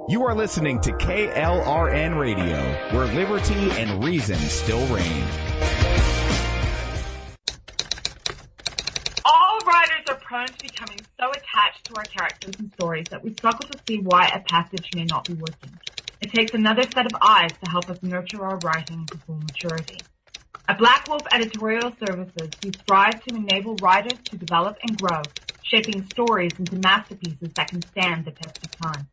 You are listening to KLRN Radio, where liberty and reason still reign. All writers are prone to becoming so attached to our characters and stories that we struggle to see why a passage may not be working. It takes another set of eyes to help us nurture our writing to full maturity. At Black Wolf Editorial Services, we strive to enable writers to develop and grow, shaping stories into masterpieces that can stand the test of time.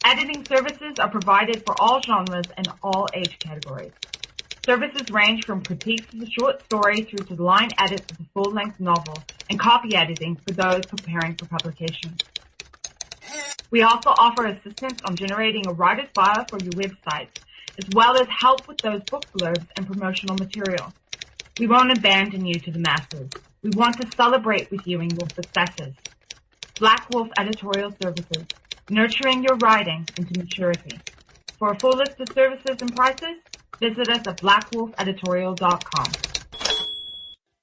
Editing services are provided for all genres and all age categories. Services range from critiques of the short story through to line edits of the full-length novel and copy editing for those preparing for publication. We also offer assistance on generating a writer's bio for your websites, as well as help with those book blurbs and promotional material. We won't abandon you to the masses. We want to celebrate with you in your successes. Black Wolf Editorial Services, nurturing your writing into maturity. For a full list of services and prices, visit us at blackwolfeditorial.com.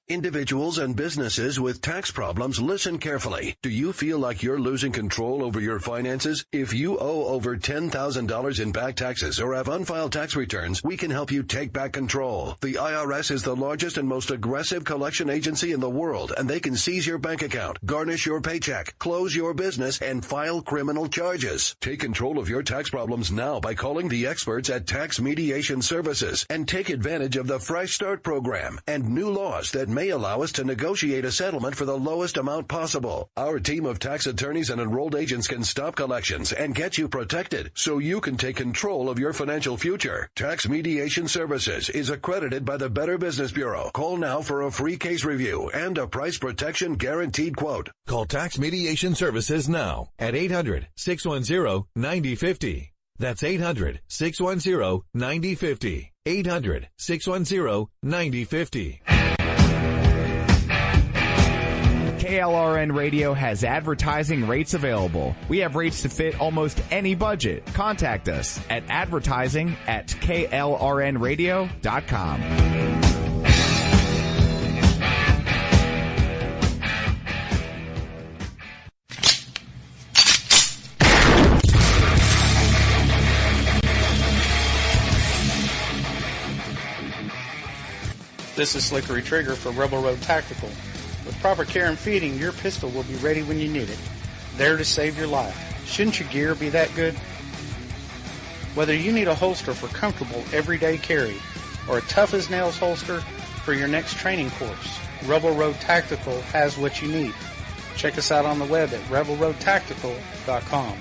Individuals and businesses with tax problems, listen carefully. Do you feel like you're losing control over your finances? If you owe over $10,000 in back taxes or have unfiled tax returns, we can help you take back control. The IRS is the largest and most aggressive collection agency in the world, and they can seize your bank account, garnish your paycheck, close your business, and file criminal charges. Take control of your tax problems now by calling the experts at Tax Mediation Services and take advantage of the Fresh Start program and new laws that may allow us to negotiate a settlement for the lowest amount possible. Our team of tax attorneys and enrolled agents can stop collections and get you protected so you can take control of your financial future. Tax Mediation Services is accredited by the Better Business Bureau. Call now for a free case review and a price protection guaranteed quote. Call Tax Mediation Services now at 800-610-9050. That's 800-610-9050. 800-610-9050. KLRN Radio has advertising rates available. We have rates to fit almost any budget. Contact us at advertising@klrnradio.com. This is Slickery Trigger for Rebel Road Tactical. With proper care and feeding, your pistol will be ready when you need it, there to save your life. Shouldn't your gear be that good? Whether you need a holster for comfortable everyday carry or a tough-as-nails holster for your next training course, Rebel Road Tactical has what you need. Check us out on the web at rebelroadtactical.com.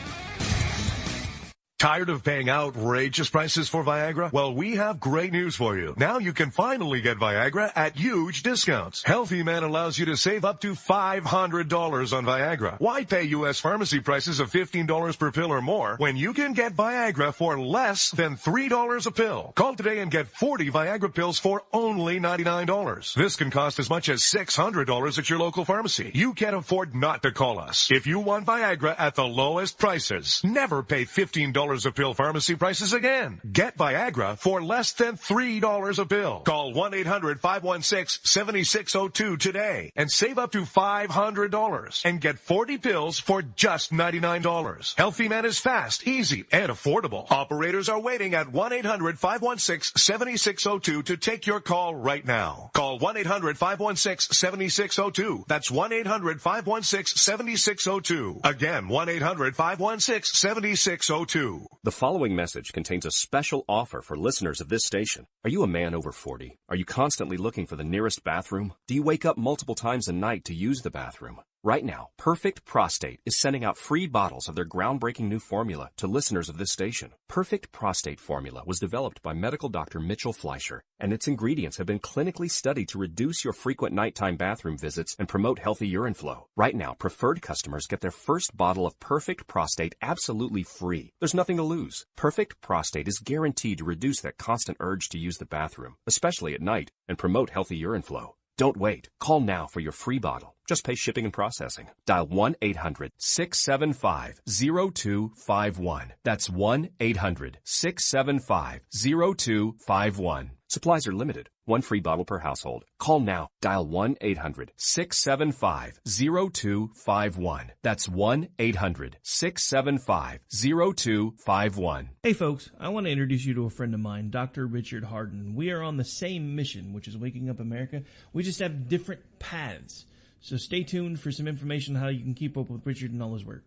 Tired of paying outrageous prices for Viagra? Well, we have great news for you. Now you can finally get Viagra at huge discounts. Healthy Man allows you to save up to $500 on Viagra. Why pay U.S. pharmacy prices of $15 per pill or more when you can get Viagra for less than $3 a pill? Call today and get 40 Viagra pills for only $99. This can cost as much as $600 at your local pharmacy. You can't afford not to call us. If you want Viagra at the lowest prices, never pay $15 a pill pharmacy prices again. Get Viagra for less than $3 a pill. Call 1-800-516-7602 today and save up to $500 and get 40 pills for just $99. Healthy Man is fast, easy, and affordable. Operators are waiting at 1-800-516-7602 to take your call right now. Call 1-800-516-7602. That's 1-800-516-7602. Again, 1-800-516-7602. The following message contains a special offer for listeners of this station. Are you a man over 40? Are you constantly looking for the nearest bathroom? Do you wake up multiple times a night to use the bathroom? Right now, Perfect Prostate is sending out free bottles of their groundbreaking new formula to listeners of this station. Perfect Prostate formula was developed by medical doctor Mitchell Fleischer, and its ingredients have been clinically studied to reduce your frequent nighttime bathroom visits and promote healthy urine flow. Right now, preferred customers get their first bottle of Perfect Prostate absolutely free. There's nothing to lose. Perfect Prostate is guaranteed to reduce that constant urge to use the bathroom, especially at night, and promote healthy urine flow. Don't wait. Call now for your free bottle. Just pay shipping and processing. Dial 1-800-675-0251. That's 1-800-675-0251. Supplies are limited. One free bottle per household. Call now. Dial 1-800-675-0251. That's 1-800-675-0251. Hey folks, I want to introduce you to a friend of mine, Dr. Richard Harden. We are on the same mission, which is waking up America. We just have different paths. So stay tuned for some information on how you can keep up with Richard and all his work.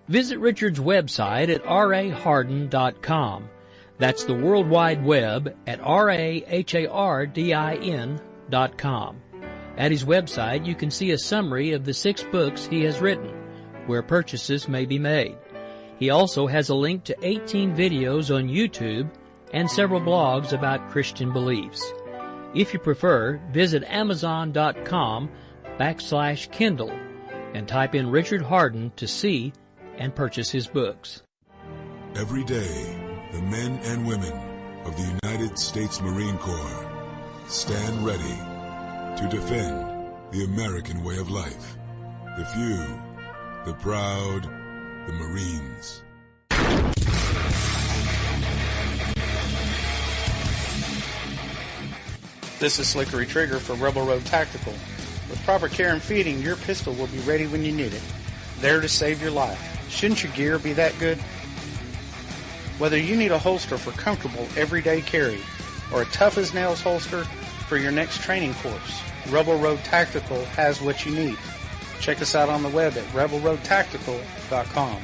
Visit Richard's website at raharden.com. That's the World Wide Web at RAHARDIN.com. At his website, you can see a summary of the 6 books he has written, where purchases may be made. He also has a link to 18 videos on YouTube and several blogs about Christian beliefs. If you prefer, visit Amazon.com/Kindle and type in Richard Harden to see and purchase his books. Every day, the men and women of the United States Marine Corps stand ready to defend the American way of life. The few, the proud, the Marines. This is Slickery Trigger for Rebel Road Tactical. With proper care and feeding, your pistol will be ready when you need it, there to save your life. Shouldn't your gear be that good? Whether you need a holster for comfortable everyday carry or a tough-as-nails holster for your next training course, Rebel Road Tactical has what you need. Check us out on the web at rebelroadtactical.com.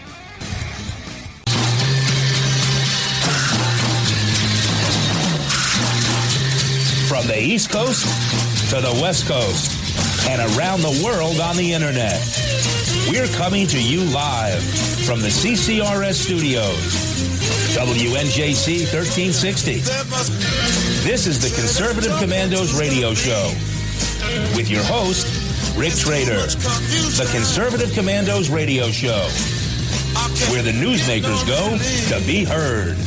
From the East Coast to the West Coast and around the world on the Internet, we're coming to you live from the CCRS studios. WNJC 1360. This is the Conservative Commandos radio show with your host, Rick Trader. The Conservative Commandos radio show, where the newsmakers go to be heard.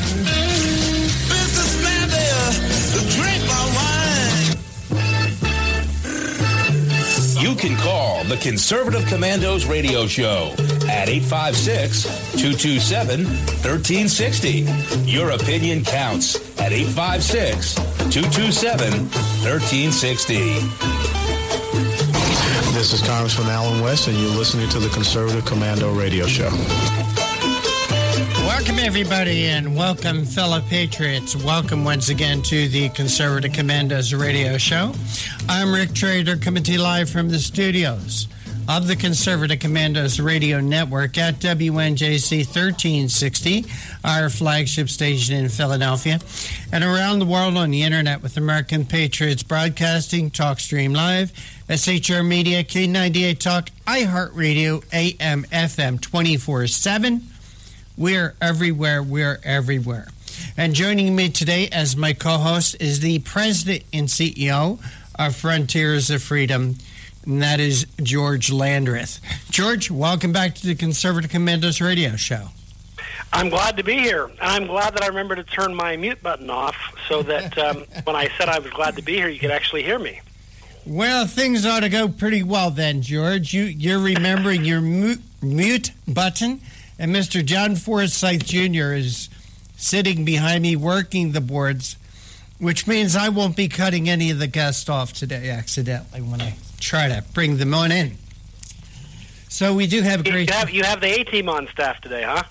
You can call the Conservative Commandos radio show at 856-227-1360. Your opinion counts at 856-227-1360. This is Congressman Alan West, and you're listening to the Conservative Commando radio show. Welcome, everybody, and welcome, fellow patriots. Welcome once again to the Conservative Commandos radio show. I'm Rick Trader, coming to you live from the studios of the Conservative Commandos radio network at WNJC 1360, our flagship station in Philadelphia, and around the world on the internet with American Patriots Broadcasting, TalkStream Live, SHR Media, K98 Talk, iHeartRadio, AM, FM 24/7. We're everywhere. We're everywhere. And joining me today as my co-host is the president and CEO of Frontiers of Freedom, and that is George Landreth. George, welcome back to the Conservative Commandos radio show. I'm glad to be here, and I'm glad that I remembered to turn my mute button off so that when I said I was glad to be here, you could actually hear me. Well, things ought to go pretty well then, George. You're remembering your mute button, and Mr. John Forsyth Jr. is sitting behind me working the boards, which means I won't be cutting any of the guests off today accidentally when I try to bring them on in. So we do have a great... You have the A-team on staff today, huh?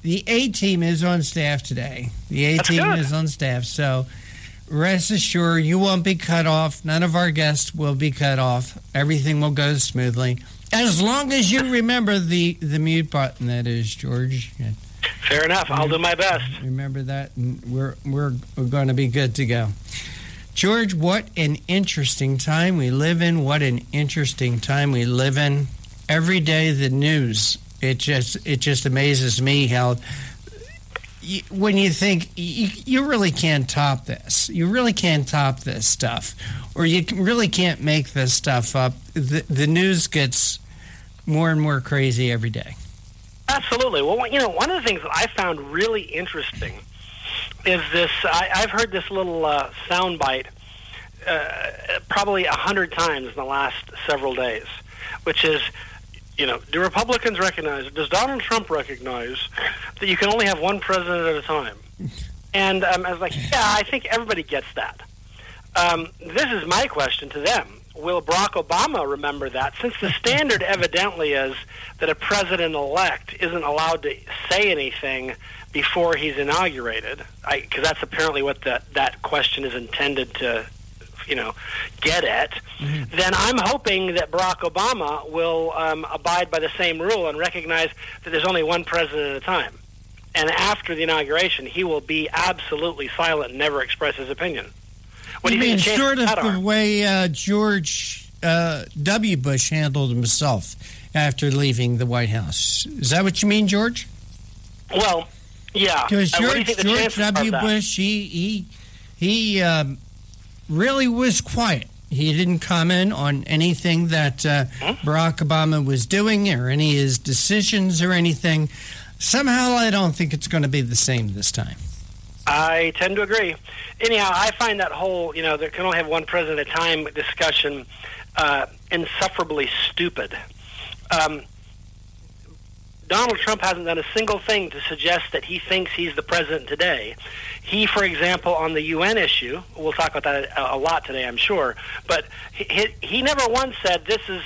The A-team is on staff today. The A-team is on staff, so rest assured you won't be cut off. None of our guests will be cut off. Everything will go smoothly. As long as you remember the mute button, that is, George. Fair enough. I'll do my best. Remember that, and we're going to be good to go. George, what an interesting time we live in. What an interesting time we live in. Every day the news, it just amazes me how when you think you really can't top this. You really can't top this stuff. Or you really can't make this stuff up. The news gets more and more crazy every day. Absolutely. Well, one of the things that I found really interesting is this. I've heard this little soundbite probably 100 times in the last several days, which is, do Republicans recognize, does Donald Trump recognize that you can only have one president at a time? And I was like, yeah, I think everybody gets that. This is my question to them. Will Barack Obama remember that? Since the standard evidently is that a president-elect isn't allowed to say anything before he's inaugurated, because that's apparently what that question is intended to, get at, then I'm hoping that Barack Obama will abide by the same rule and recognize that there's only one president at a time. And after the inauguration, he will be absolutely silent and never express his opinion. What do you mean, short of the way George W. Bush handled himself after leaving the White House? Is that what you mean, George? Well, yeah. Because George W. Bush, he really was quiet. He didn't comment on anything that Barack Obama was doing or any of his decisions or anything. Somehow, I don't think it's going to be the same this time. I tend to agree. Anyhow, I find that whole, there can only have one president at a time discussion insufferably stupid. Donald Trump hasn't done a single thing to suggest that he thinks he's the president today. He, for example, on the UN issue, we'll talk about that a lot today, I'm sure, but he never once said this is,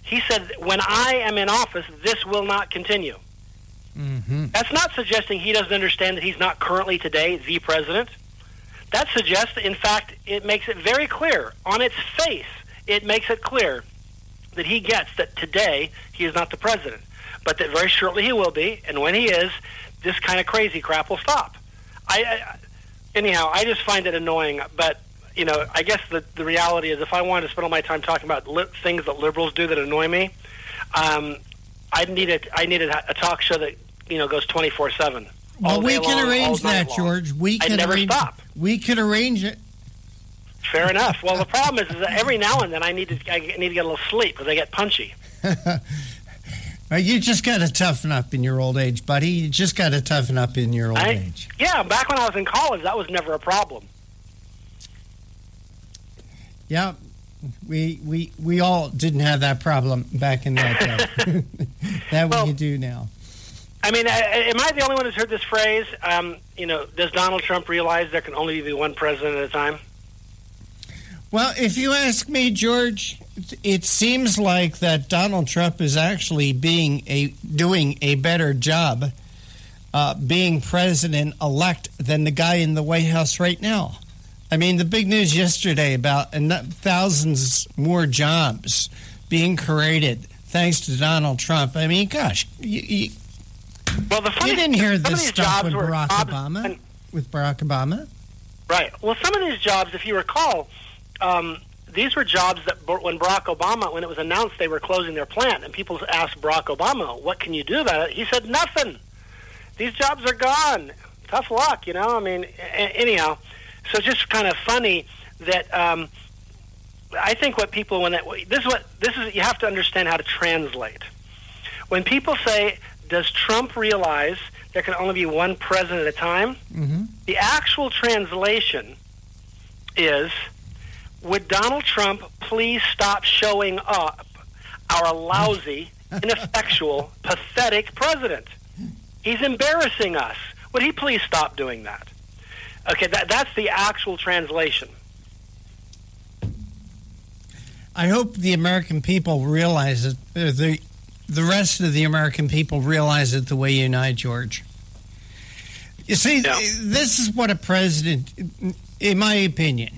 he said, when I am in office, this will not continue. Mm-hmm. That's not suggesting he doesn't understand that he's not currently today the president. That suggests, in fact, it makes it very clear. On its face, it makes it clear that he gets that today he is not the president, but that very shortly he will be, and when he is, this kind of crazy crap will stop. Anyhow, I just find it annoying, but, I guess the reality is if I wanted to spend all my time talking about things that liberals do that annoy me, I needed a talk show that goes 24/7. Well, we can arrange that, George. I never stop. We could arrange it. Fair enough. Well, the problem is that every now and then I need to get a little sleep because I get punchy. You just got to toughen up in your old age, buddy. You just got to toughen up in your old age. Yeah, back when I was in college, that was never a problem. Yeah. We all didn't have that problem back in that day. You do now. I mean, am I the only one who's heard this phrase? Does Donald Trump realize there can only be one president at a time? Well, if you ask me, George, it seems like that Donald Trump is actually doing a better job being president-elect than the guy in the White House right now. I mean, the big news yesterday about thousands more jobs being created thanks to Donald Trump. I mean, gosh, you didn't hear this stuff with Barack Obama. Right. Well, some of these jobs, if you recall, these were jobs that when Barack Obama, when it was announced they were closing their plant, and people asked Barack Obama, what can you do about it? He said, nothing. These jobs are gone. Tough luck, I mean, anyhow. So it's just kind of funny that I think what people you have to understand how to translate. When people say, "Does Trump realize there can only be one president at a time?" Mm-hmm. The actual translation is, "Would Donald Trump please stop showing up our lousy, ineffectual, pathetic president? He's embarrassing us. Would he please stop doing that?" Okay, that's the actual translation. I hope the American people realize it. The rest of the American people realize it the way you and I, George. You see, This is what a president, in my opinion,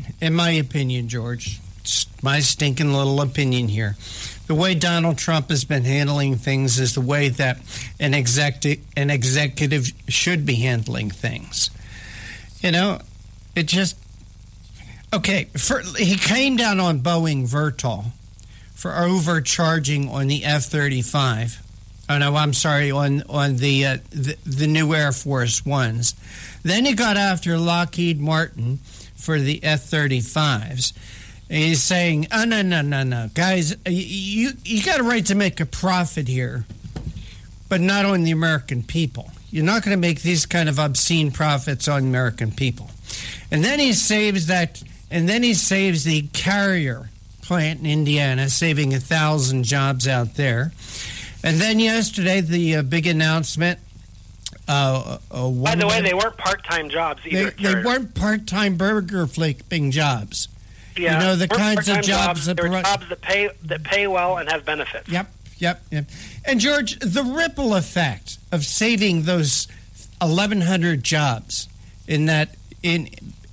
George, it's my stinking little opinion here. The way Donald Trump has been handling things is the way that an executive should be handling things. It just... Okay, he came down on Boeing Vertol for overcharging on the F-35. Oh, no, I'm sorry, on the new Air Force Ones. Then he got after Lockheed Martin for the F-35s. And he's saying, oh, no. Guys, you got a right to make a profit here, but not on the American people. You're not going to make these kind of obscene profits on American people. And then he saves that And then he saves the Carrier plant in Indiana, saving 1,000 jobs out there. And then yesterday, the big announcement. By the way, they weren't part-time jobs either. They weren't part-time burger flipping jobs. Yeah, you know, the kinds of jobs that were jobs that pay well and have benefits. Yep. And George, the ripple effect of saving those 1,100 jobs in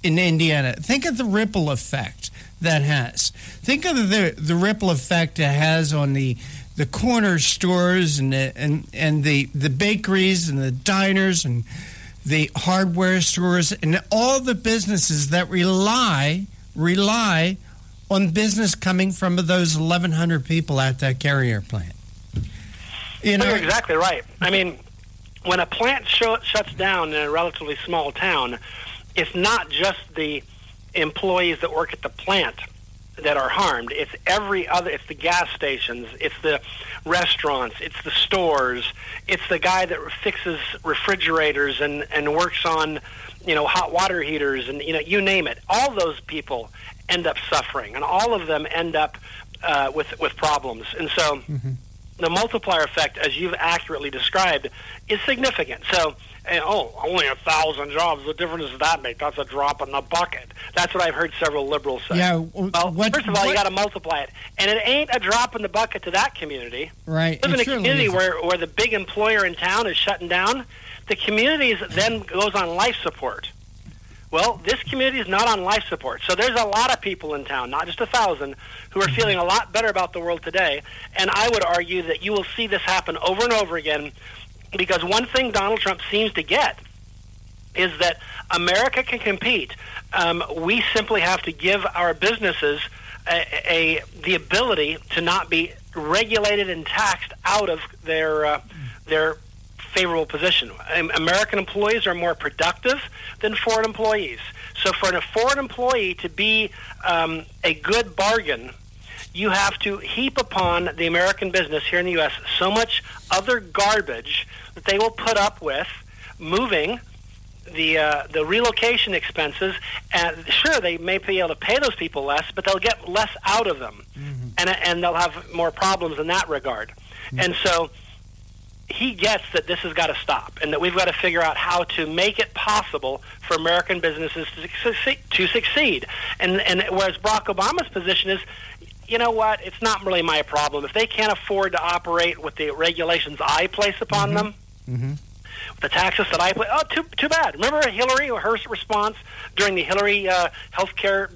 Indiana. Think of the ripple effect that has. Think of the ripple effect it has on the corner stores and the bakeries and the diners and the hardware stores and all the businesses that rely on business coming from those 1,100 people at that Carrier plant. You know, you're exactly right. I mean, when a plant shuts down in a relatively small town, it's not just the employees that work at the plant that are harmed. It's it's the gas stations, it's the restaurants, it's the stores, it's the guy that fixes refrigerators and works on, hot water heaters and, you name it. All those people end up suffering, and all of them end up with problems. And so the multiplier effect, as you've accurately described, is significant. So, only 1,000 jobs. What difference does that make? That's a drop in the bucket. That's what I've heard several liberals say. Yeah. First of all, you got to multiply it, and it ain't a drop in the bucket to that community. Right. Live in a community where the big employer in town is shutting down. The community then goes on life support. Well, this community is not on life support. So there's a lot of people in town, not just 1,000, who are feeling a lot better about the world today. And I would argue that you will see this happen over and over again, because one thing Donald Trump seems to get is that America can compete. We simply have to give our businesses the ability to not be regulated and taxed out of their favorable position. American employees are more productive than foreign employees. So for a foreign employee to be a good bargain, you have to heap upon the American business here in the U.S. so much other garbage that they will put up with moving, the relocation expenses. And sure, they may be able to pay those people less, but they'll get less out of them, and they'll have more problems in that regard. And so he gets that this has got to stop, and that we've got to figure out how to make it possible for American businesses to succeed. And whereas Barack Obama's position is, you know what, it's not really my problem. If they can't afford to operate with the regulations I place upon them, the taxes that I put, too bad. Remember Hillary, her response during the Hillary health care,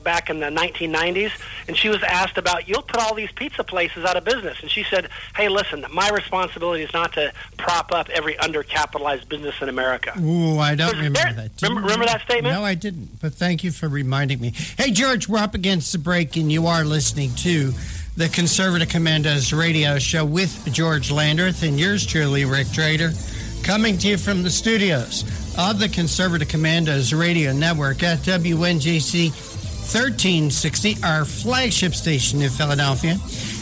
back in the 1990s, and she was asked about, you'll put all these pizza places out of business. And she said, hey, listen, my responsibility is not to prop up every undercapitalized business in America. Ooh, I don't remember that. Remember that statement? No, I didn't, but thank you for reminding me. Hey, George, we're up against the break, and you are listening to the Conservative Commandos radio show with George Landreth and yours truly, Rick Trader, coming to you from the studios of the Conservative Commandos radio network at WNJC 1360, our flagship station in Philadelphia,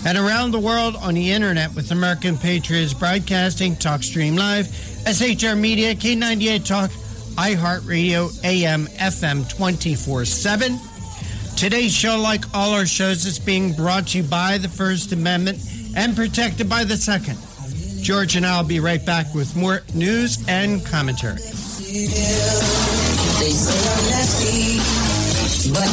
and around the world on the internet with American Patriots Broadcasting, TalkStream Live, SHR Media, K98 Talk, iHeartRadio, AM, FM 24/7. Today's show, like all our shows, is being brought to you by the First Amendment and protected by the Second. George and I will be right back with more news and commentary. They say I'm nasty, but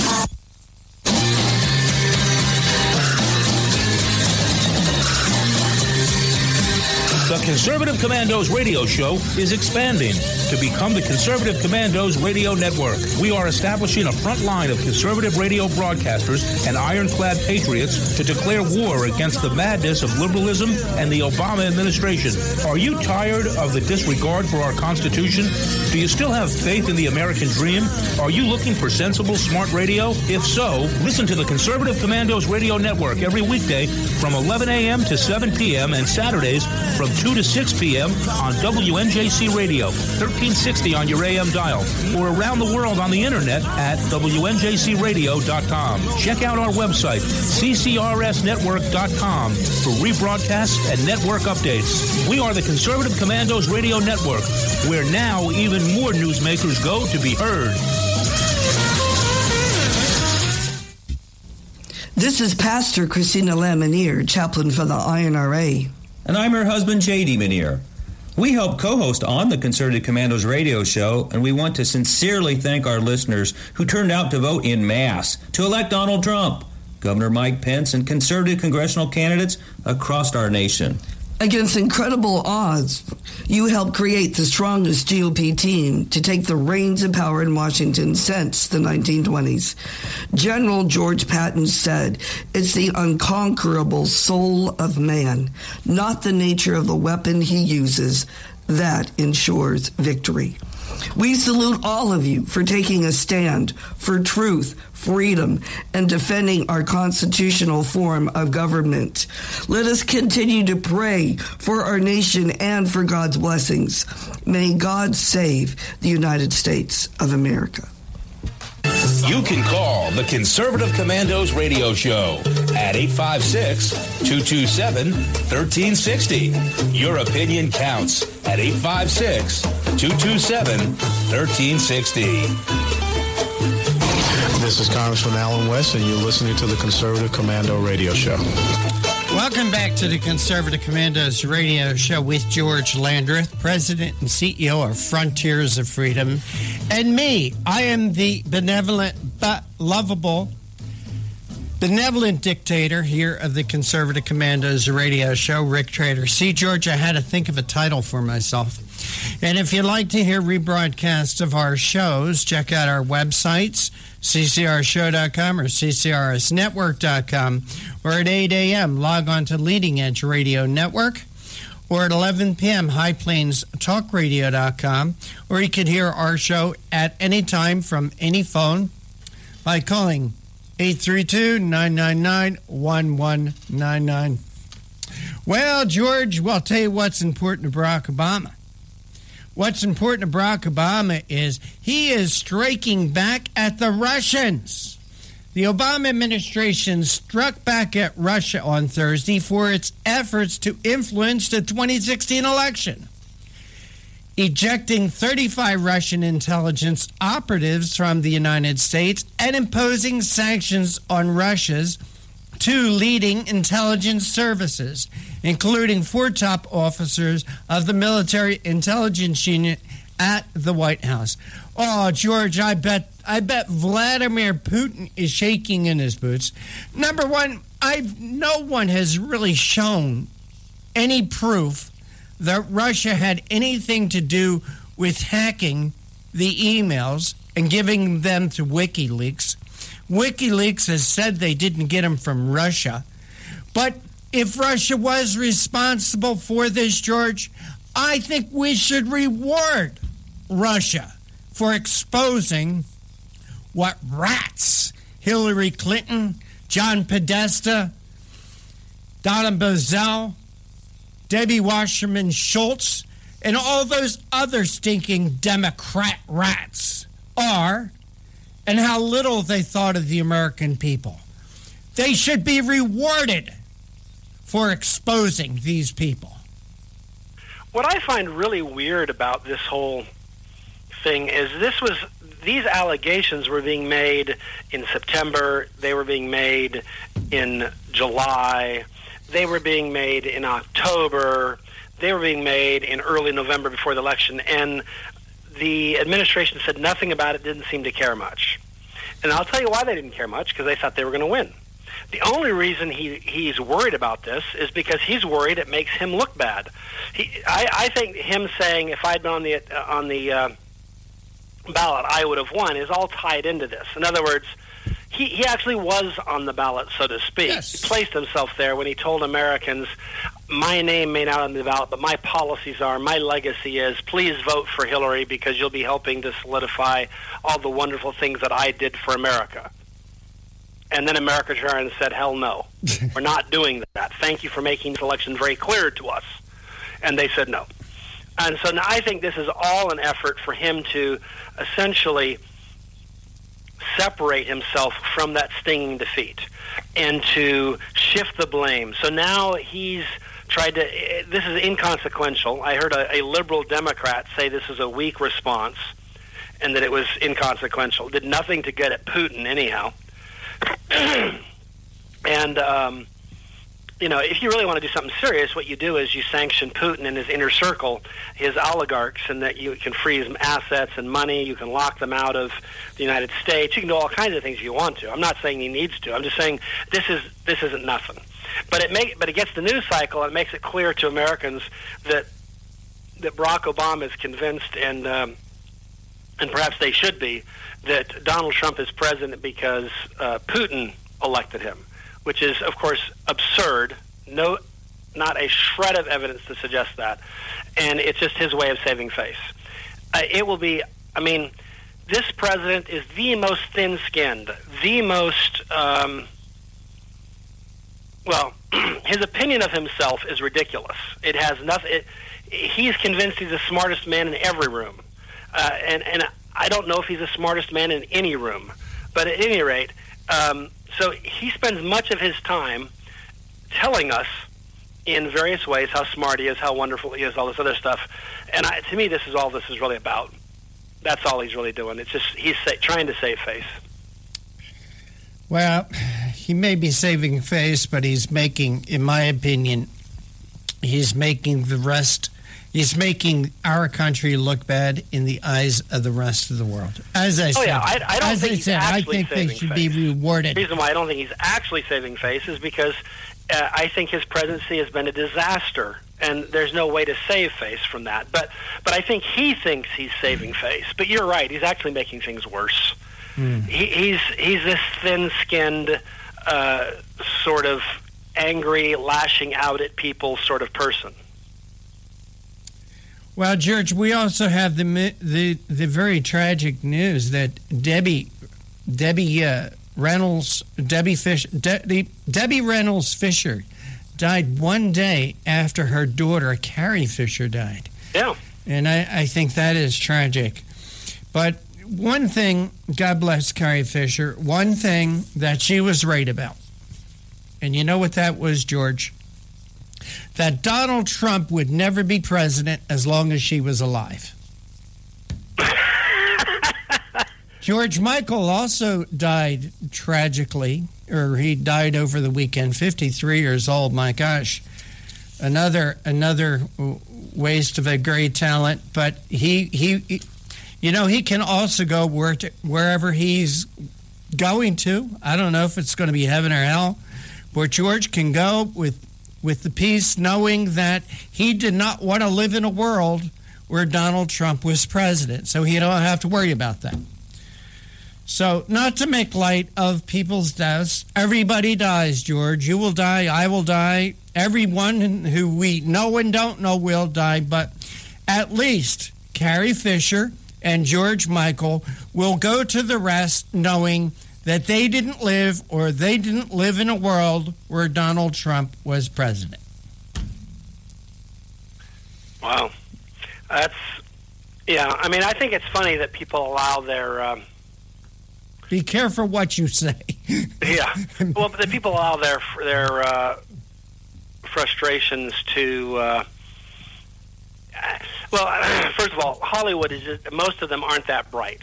The Conservative Commandos radio show is expanding to become the Conservative Commandos radio network. We are establishing a front line of conservative radio broadcasters and ironclad patriots to declare war against the madness of liberalism and the Obama administration. Are you tired of the disregard for our Constitution? Do you still have faith in the American dream? Are you looking for sensible, smart radio? If so, listen to the Conservative Commandos radio network every weekday from 11 a.m. to 7 p.m. and Saturdays from 2 to 6 p.m. on WNJC Radio, 1360 on your AM dial, or around the world on the internet at WNJCradio.com. Check out our website, CCRSnetwork.com, for rebroadcasts and network updates. We are the Conservative Commandos Radio Network, where now even more newsmakers go to be heard. This is Pastor Christina Lamanier, chaplain for the INRA. And I'm her husband, J.D. Manier. We help co-host on the Conservative Commandos radio show, and we want to sincerely thank our listeners who turned out to vote in mass to elect Donald Trump, Governor Mike Pence, and conservative congressional candidates across our nation. Against incredible odds, you helped create the strongest GOP team to take the reins of power in Washington since the 1920s. General George Patton said, "It's the unconquerable soul of man, not the nature of the weapon he uses, that ensures victory." We salute all of you for taking a stand for truth, freedom, and defending our constitutional form of government. Let us continue to pray for our nation and for God's blessings. May God save the United States of America. You can call the Conservative Commandos radio show at 856-227-1360. Your opinion counts at 856-227-1360. This is Congressman Alan West, and you're listening to the Conservative Commando radio show. Welcome back to the Conservative Commandos radio show with George Landreth, President and CEO of Frontiers of Freedom, and me. I am the benevolent but lovable dictator here of the Conservative Commandos radio show, Rick Trader. See, George, I had to think of a title for myself. And if you'd like to hear rebroadcasts of our shows, check out our websites, ccrshow.com or ccrsnetwork.com, or at 8 a.m., log on to Leading Edge Radio Network, or at 11 p.m., highplainstalkradio.com, or you can hear our show at any time from any phone by calling 832-999-1199. Well, George, I'll tell you what's important to Barack Obama. What's important to Barack Obama is he is striking back at the Russians. The Obama administration struck back at Russia on Thursday for its efforts to influence the 2016 election, ejecting 35 Russian intelligence operatives from the United States and imposing sanctions on Russia's two leading intelligence services, including 4 top officers of the military intelligence unit at the White House. Oh, George, I bet Vladimir Putin is shaking in his boots. Number one, no one has really shown any proof that Russia had anything to do with hacking the emails and giving them to WikiLeaks. WikiLeaks has said they didn't get them from Russia. But if Russia was responsible for this, George, I think we should reward Russia for exposing what rats Hillary Clinton, John Podesta, Donna Bozell, Debbie Wasserman Schultz, and all those other stinking Democrat rats are, and how little they thought of the American people. They should be rewarded for exposing these people. What I find really weird about this whole thing is these allegations were being made in September, they were being made in July, they were being made in October, they were being made in early November before the election, and the administration said nothing about it, didn't seem to care much. And I'll tell you why they didn't care much, because they thought they were going to win. The only reason he's worried about this is because he's worried it makes him look bad. I think him saying, if I'd been on the ballot, I would have won, is all tied into this. In other words, he actually was on the ballot, so to speak. Yes. He placed himself there when he told Americans, my name may not on the ballot, but my policies are, my legacy is, please vote for Hillary because you'll be helping to solidify all the wonderful things that I did for America. And then America turned and said, hell no, we're not doing that. Thank you for making this election very clear to us. And they said no. And so now I think this is all an effort for him to essentially separate himself from that stinging defeat and to shift the blame. So now he's tried to, this is inconsequential. I heard a liberal Democrat say this is a weak response and that it was inconsequential. Did nothing to get at Putin anyhow. And if you really want to do something serious, what you do is you sanction Putin and his inner circle, his oligarchs, and that you can freeze assets and money. You can lock them out of the United States. You can do all kinds of things you want to. I'm not saying he needs to. I'm just saying this isn't nothing. But it gets the news cycle, and it makes it clear to Americans that Barack Obama is convinced, and perhaps they should be, that Donald Trump is president because Putin elected him, which is, of course, absurd. No, not a shred of evidence to suggest that. And it's just his way of saving face. It will be, this president is the most thin-skinned, the most, his opinion of himself is ridiculous. It has nothing, he's convinced he's the smartest man in every room. And I don't know if he's the smartest man in any room. But at any rate, so he spends much of his time telling us in various ways how smart he is, how wonderful he is, all this other stuff. And to me, this is all this is really about. That's all he's really doing. It's just he's trying to save face. Well, he may be saving face, but he's making, in my opinion, he's making our country look bad in the eyes of the rest of the world. As I said, I think they should be rewarded. The reason why I don't think he's actually saving face is because I think his presidency has been a disaster, and there's no way to save face from that. But I think he thinks he's saving face. But you're right; he's actually making things worse. He's this thin-skinned, sort of angry, lashing out at people sort of person. Well, George, we also have the very tragic news that Debbie Reynolds Fisher died one day after her daughter Carrie Fisher died. Yeah, and I think that is tragic. But one thing, God bless Carrie Fisher, one thing that she was right about, and you know what that was, George? That Donald Trump would never be president as long as she was alive. George Michael also died tragically, or he died over the weekend, 53 years old. My gosh, another waste of a great talent. But he can also go wherever he's going to. I don't know if it's going to be heaven or hell, but George can go with the peace, knowing that he did not want to live in a world where Donald Trump was president, so he don't have to worry about that. So, not to make light of people's deaths, everybody dies, George. You will die, I will die, everyone who we know and don't know will die, but at least Carrie Fisher and George Michael will go to the rest knowing that they didn't live in a world where Donald Trump was president. Wow. I think it's funny that people allow their... Be careful what you say. Yeah. Well, but the people allow their frustrations to... first of all, Hollywood is just... Most of them aren't that bright.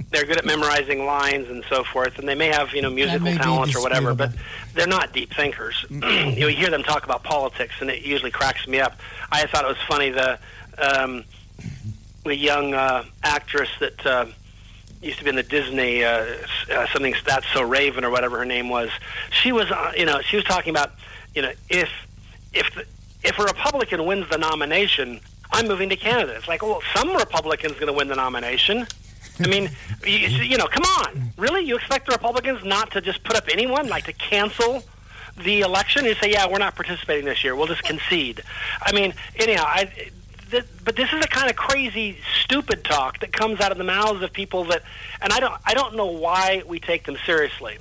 They're good at memorizing lines and so forth, and they may have, musical talents or whatever, but they're not deep thinkers. You hear them talk about politics, and it usually cracks me up. I thought it was funny, the young actress that used to be in the Disney, something That's So Raven or whatever her name was. She was, she was talking about, if a Republican wins the nomination, I'm moving to Canada. It's like, well, some Republican's going to win the nomination. I mean, come on. Really? You expect the Republicans not to just put up anyone, like to cancel the election and say, yeah, we're not participating this year. We'll just concede. I mean, anyhow, but this is the kind of crazy, stupid talk that comes out of the mouths of people that, and I don't know why we take them seriously.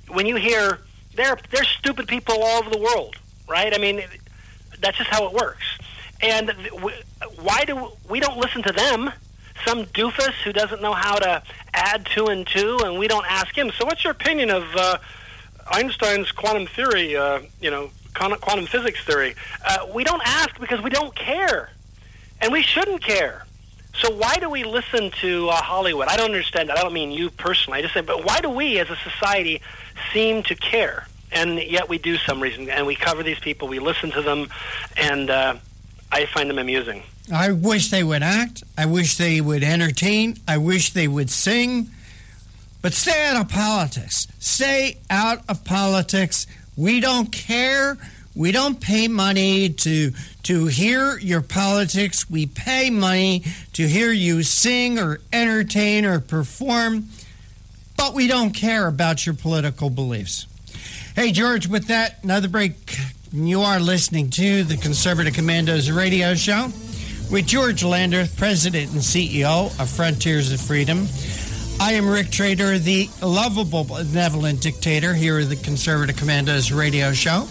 When you hear, they're stupid people all over the world, right? I mean, that's just how it works. And why do we don't listen to them? Some doofus who doesn't know how to add 2 and 2, and we don't ask him. So, what's your opinion of Einstein's quantum theory? Quantum physics theory. We don't ask because we don't care, and we shouldn't care. So why do we listen to Hollywood? I don't understand that. I don't mean you personally. I just say, but why do we as a society seem to care? And yet we do some reason. And we cover these people, we listen to them, and I find them amusing. I wish they would act. I wish they would entertain. I wish they would sing. But stay out of politics. Stay out of politics. We don't care. We don't pay money to hear your politics. We pay money to hear you sing or entertain or perform. But we don't care about your political beliefs. Hey, George, with that, another break. You are listening to the Conservative Commandos radio show with George Landreth, President and CEO of Frontiers of Freedom. I am Rick Trader, the lovable, benevolent dictator here at the Conservative Commandos radio show.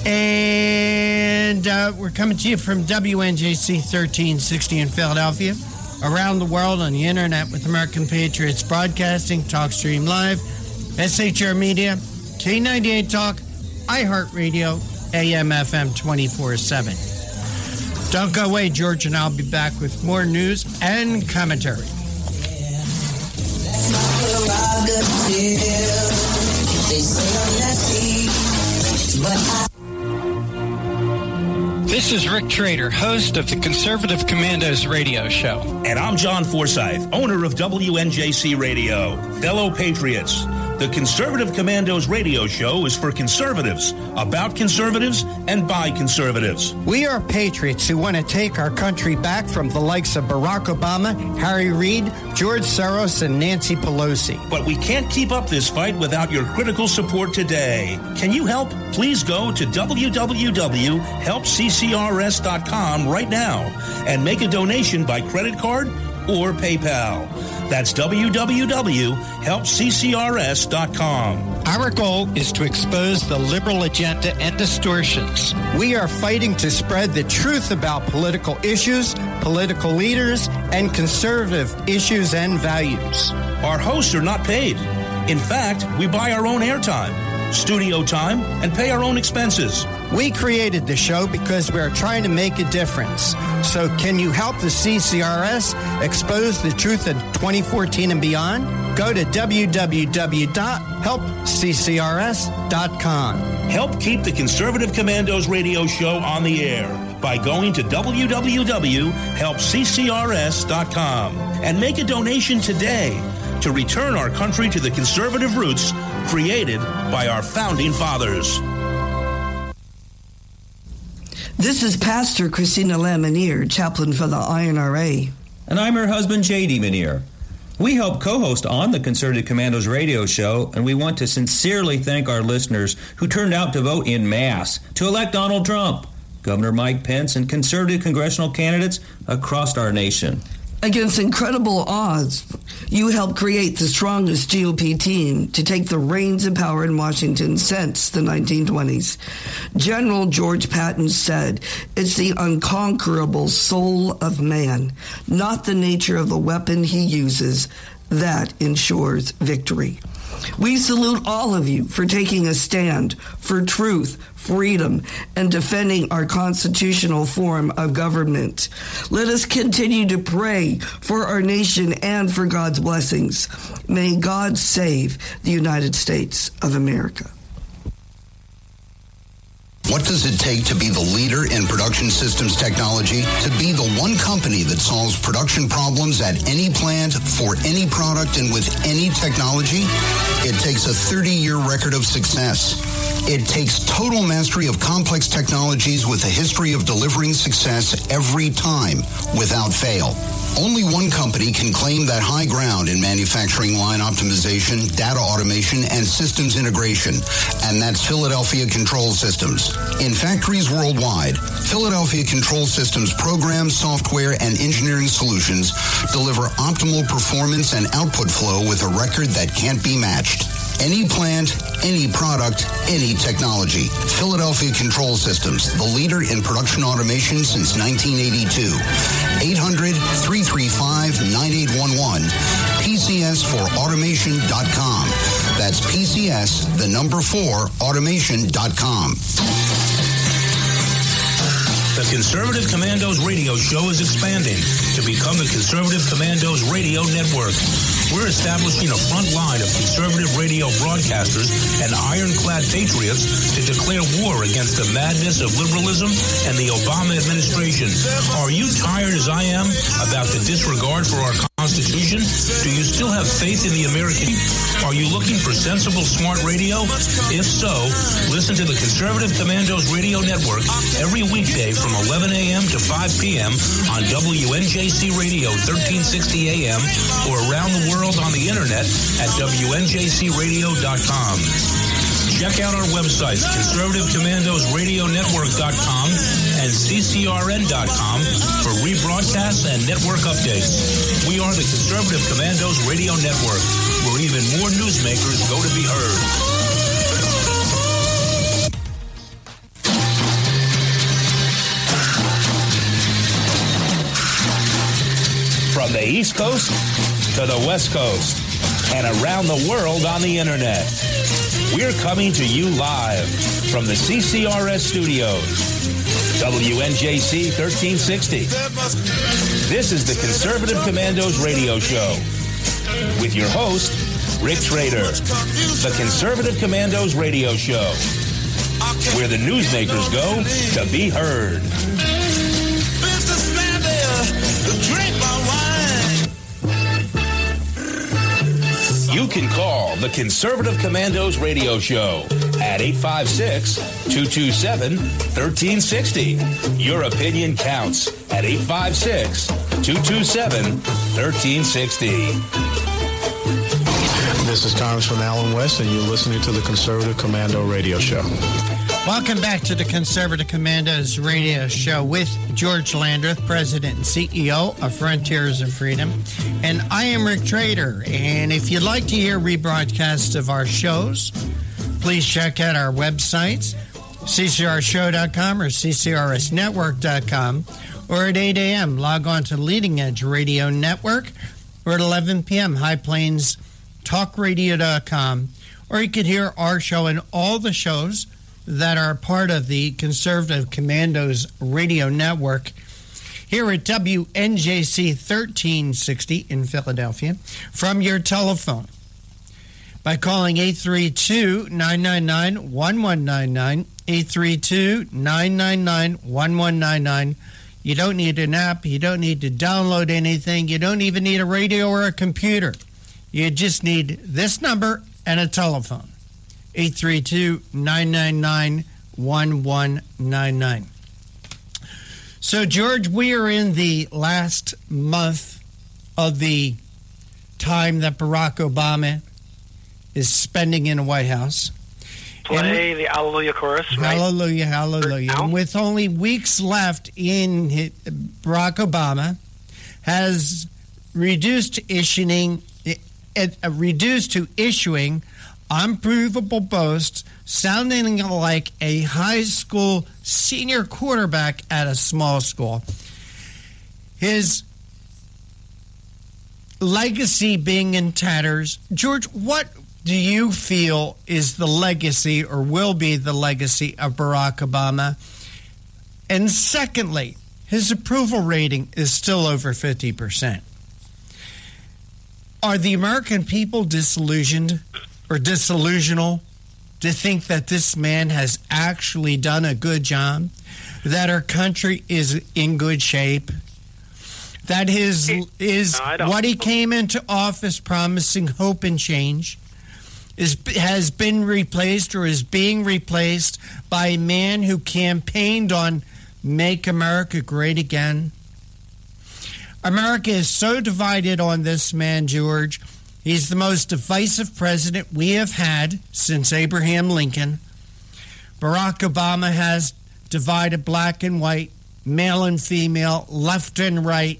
And we're coming to you from WNJC 1360 in Philadelphia, around the world on the internet with American Patriots Broadcasting, TalkStream Live, SHR Media, K98 Talk, iHeartRadio, AM, FM 24/7. Don't go away, George, and I'll be back with more news and commentary. This is Rick Trader, host of the Conservative Commandos radio show. And I'm John Forsyth, owner of WNJC Radio. Fellow patriots, the Conservative Commandos radio show is for conservatives, about conservatives, and by conservatives. We are patriots who want to take our country back from the likes of Barack Obama, Harry Reid, George Soros, and Nancy Pelosi. But we can't keep up this fight without your critical support today. Can you help? Please go to www.helpccrs.com right now and make a donation by credit card or PayPal. That's www.helpccrs.com. Our goal is to expose the liberal agenda and distortions. We are fighting to spread the truth about political issues, political leaders, and conservative issues and values. Our hosts are not paid. In fact, we buy our own airtime, studio time, and pay our own expenses. We created the show because we're trying to make a difference. So can you help the CCRS expose the truth in 2014 and beyond? Go to www.helpccrs.com. Help keep the Conservative Commandos radio show on the air by going to www.helpccrs.com and make a donation today to return our country to the conservative roots created by our founding fathers. This is Pastor Christina Lamanier, chaplain for the INRA. And I'm her husband, J.D. Manier. We help co-host on the Conservative Commandos radio show, and we want to sincerely thank our listeners who turned out to vote in mass to elect Donald Trump, Governor Mike Pence, and conservative congressional candidates across our nation. Against incredible odds, you helped create the strongest GOP team to take the reins of power in Washington since the 1920s. General George Patton said, "It's the unconquerable soul of man, not the nature of the weapon he uses, that ensures victory." We salute all of you for taking a stand for truth, freedom, and defending our constitutional form of government. Let us continue to pray for our nation and for God's blessings. May God save the United States of America. What does it take to be the leader in production systems technology? To be the one company that solves production problems at any plant, for any product, and with any technology? It takes a 30-year record of success. It takes total mastery of complex technologies with a history of delivering success every time, without fail. Only one company can claim that high ground in manufacturing line optimization, data automation, and systems integration, and that's Philadelphia Control Systems. In factories worldwide, Philadelphia Control Systems programs, software, and engineering solutions deliver optimal performance and output flow with a record that can't be matched. Any plant, any product, any technology. Philadelphia Control Systems, the leader in production automation since 1982. 800-335-9811. PCS4automation.com. That's PCS, the number 4, automation.com. The Conservative Commandos radio show is expanding to become the Conservative Commandos Radio Network. We're establishing a front line of conservative radio broadcasters and ironclad patriots to declare war against the madness of liberalism and the Obama administration. Are you tired, as I am, about the disregard for our Constitution? Do you still have faith in the American? Are you looking for sensible, smart radio? If so, listen to the Conservative Commandos Radio Network every weekday from 11 a.m. to 5 p.m. on WNJC Radio 1360 a.m. or around the world on the internet at WNJCradio.com. Check out our websites, ConservativeCommandosRadioNetwork.com and CCRN.com for rebroadcasts and network updates. We are the Conservative Commandos Radio Network, where even more newsmakers go to be heard. From the East Coast to the West Coast and around the world on the internet, we're coming to you live from the CCRS studios, WNJC 1360. This is the Conservative Commandos radio show with your host, Rick Trader. The Conservative Commandos radio show, where the newsmakers go to be heard. You can call the Conservative Commandos radio show at 856-227-1360. Your opinion counts at 856-227-1360. This is Congressman Alan West, and you're listening to the Conservative Commando radio show. Welcome back to the Conservative Commandos radio show with George Landreth, President and CEO of Frontiers of Freedom. And I am Rick Trader. And if you'd like to hear rebroadcasts of our shows, please check out our websites, ccrshow.com or ccrsnetwork.com, or at 8 a.m., log on to Leading Edge Radio Network, or at 11 p.m., High Plains talkradio.com, or you could hear our show and all the shows that are part of the Conservative Commandos Radio Network here at WNJC 1360 in Philadelphia from your telephone by calling 832-999-1199, 832-999-1199. You don't need an app. You don't need to download anything. You don't even need a radio or a computer. You just need this number and a telephone. 832-999-1199. So, George, we are in the last month of the time that Barack Obama is spending in the White House. Play the Hallelujah chorus, right? Hallelujah, hallelujah. And with only weeks left in Barack Obama has reduced to issuing unprovable boasts sounding like a high school senior quarterback at a small school. His legacy being in tatters. George, what do you feel is the legacy or will be the legacy of Barack Obama? And secondly, his approval rating is still over 50%. Are the American people disillusioned or disillusional to think that this man has actually done a good job, that our country is in good shape, that what he came into office promising hope and change has been replaced or is being replaced by a man who campaigned on Make America Great Again? America is so divided on this man, George. He's the most divisive president we have had since Abraham Lincoln. Barack Obama has divided black and white, male and female, left and right,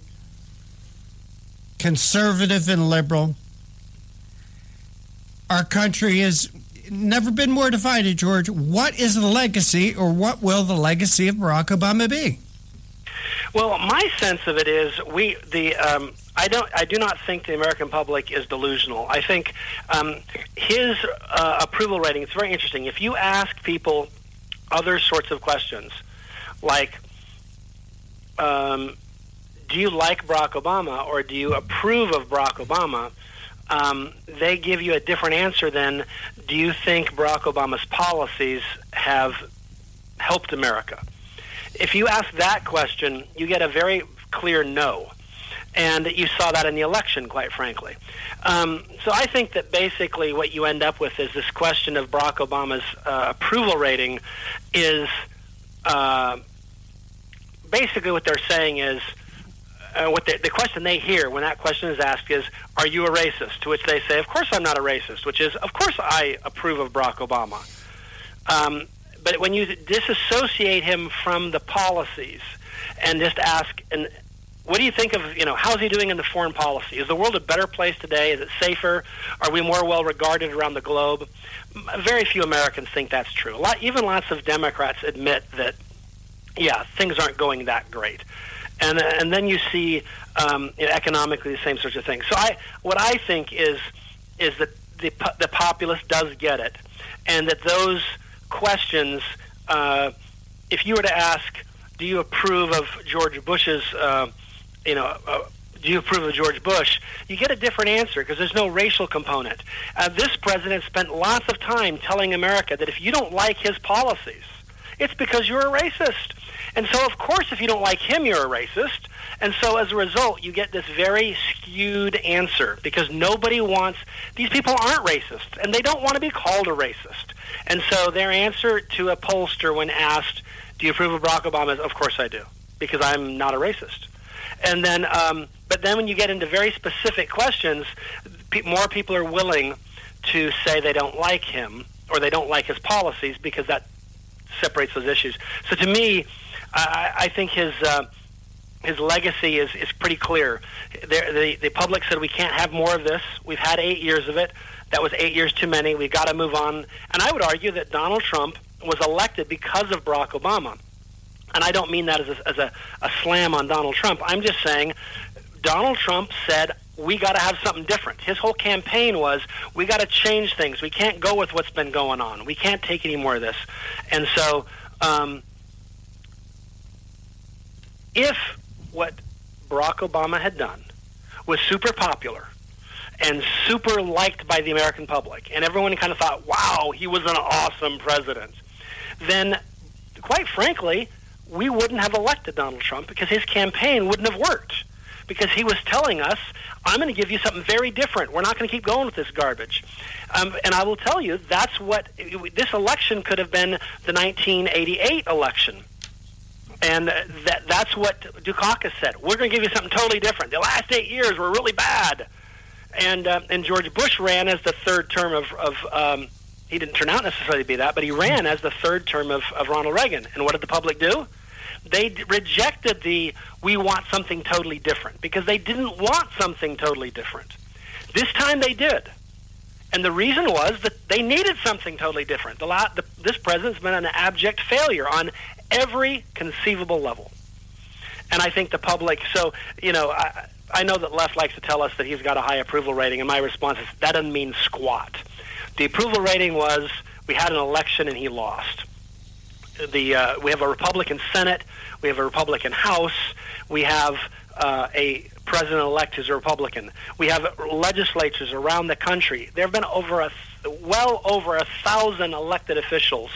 conservative and liberal. Our country has never been more divided, George. What is the legacy, or what will the legacy of Barack Obama be? Well, my sense of it is I do not think the American public is delusional. I think his approval rating, it's very interesting. If you ask people other sorts of questions, like, do you like Barack Obama or do you approve of Barack Obama, they give you a different answer than, do you think Barack Obama's policies have helped America? If you ask that question, you get a very clear no. And you saw that in the election, quite frankly. So I think that basically what you end up with is this question of Barack Obama's approval rating is basically what they're saying is, the question they hear when that question is asked is, are you a racist? To which they say, of course I'm not a racist, which is, of course I approve of Barack Obama. But when you disassociate him from the policies and just ask, and what do you think of, how's he doing in the foreign policy? Is the world a better place today? Is it safer? Are we more well regarded around the globe? Very few Americans think that's true. Even lots of Democrats admit that, yeah, things aren't going that great. And then you see economically the same sorts of things. So what I think is that the populace does get it, and that those questions, if you were to ask, do you approve of George Bush's, do you approve of George Bush, you get a different answer because there's no racial component. This president spent lots of time telling America that if you don't like his policies, it's because you're a racist. And so, of course, if you don't like him, you're a racist. And so, as a result, you get this very skewed answer because nobody wants – these people aren't racist, and they don't want to be called a racist. And so their answer to a pollster when asked, do you approve of Barack Obama, is, of course I do, because I'm not a racist. And then but then when you get into very specific questions, more people are willing to say they don't like him or they don't like his policies because that separates those issues. So to me – I think his legacy is pretty clear. The public said we can't have more of this. We've had 8 years of it. That was 8 years too many. We've got to move on. And I would argue that Donald Trump was elected because of Barack Obama. And I don't mean that as a slam on Donald Trump. I'm just saying Donald Trump said we got to have something different. His whole campaign was we got to change things. We can't go with what's been going on. We can't take any more of this. And so if what Barack Obama had done was super popular and super liked by the American public, and everyone kind of thought, wow, he was an awesome president, then, quite frankly, we wouldn't have elected Donald Trump because his campaign wouldn't have worked. Because he was telling us, I'm going to give you something very different. We're not going to keep going with this garbage. And I will tell you, that's what this election could have been the 1988 election. And that's what Dukakis said. We're going to give you something totally different. The last 8 years were really bad. And George Bush ran as the third term of he didn't turn out necessarily to be that, but he ran as the third term of Ronald Reagan. And what did the public do? They rejected we want something totally different because they didn't want something totally different. This time they did. And the reason was that they needed something totally different. This president's been an abject failure on every conceivable level. And I think the public, so, I know that left likes to tell us that he's got a high approval rating, and my response is that doesn't mean squat. The approval rating was we had an election and he lost. We have a Republican Senate, we have a Republican House, we have a president-elect who's a Republican. We have legislatures around the country. There have been well over 1,000 elected officials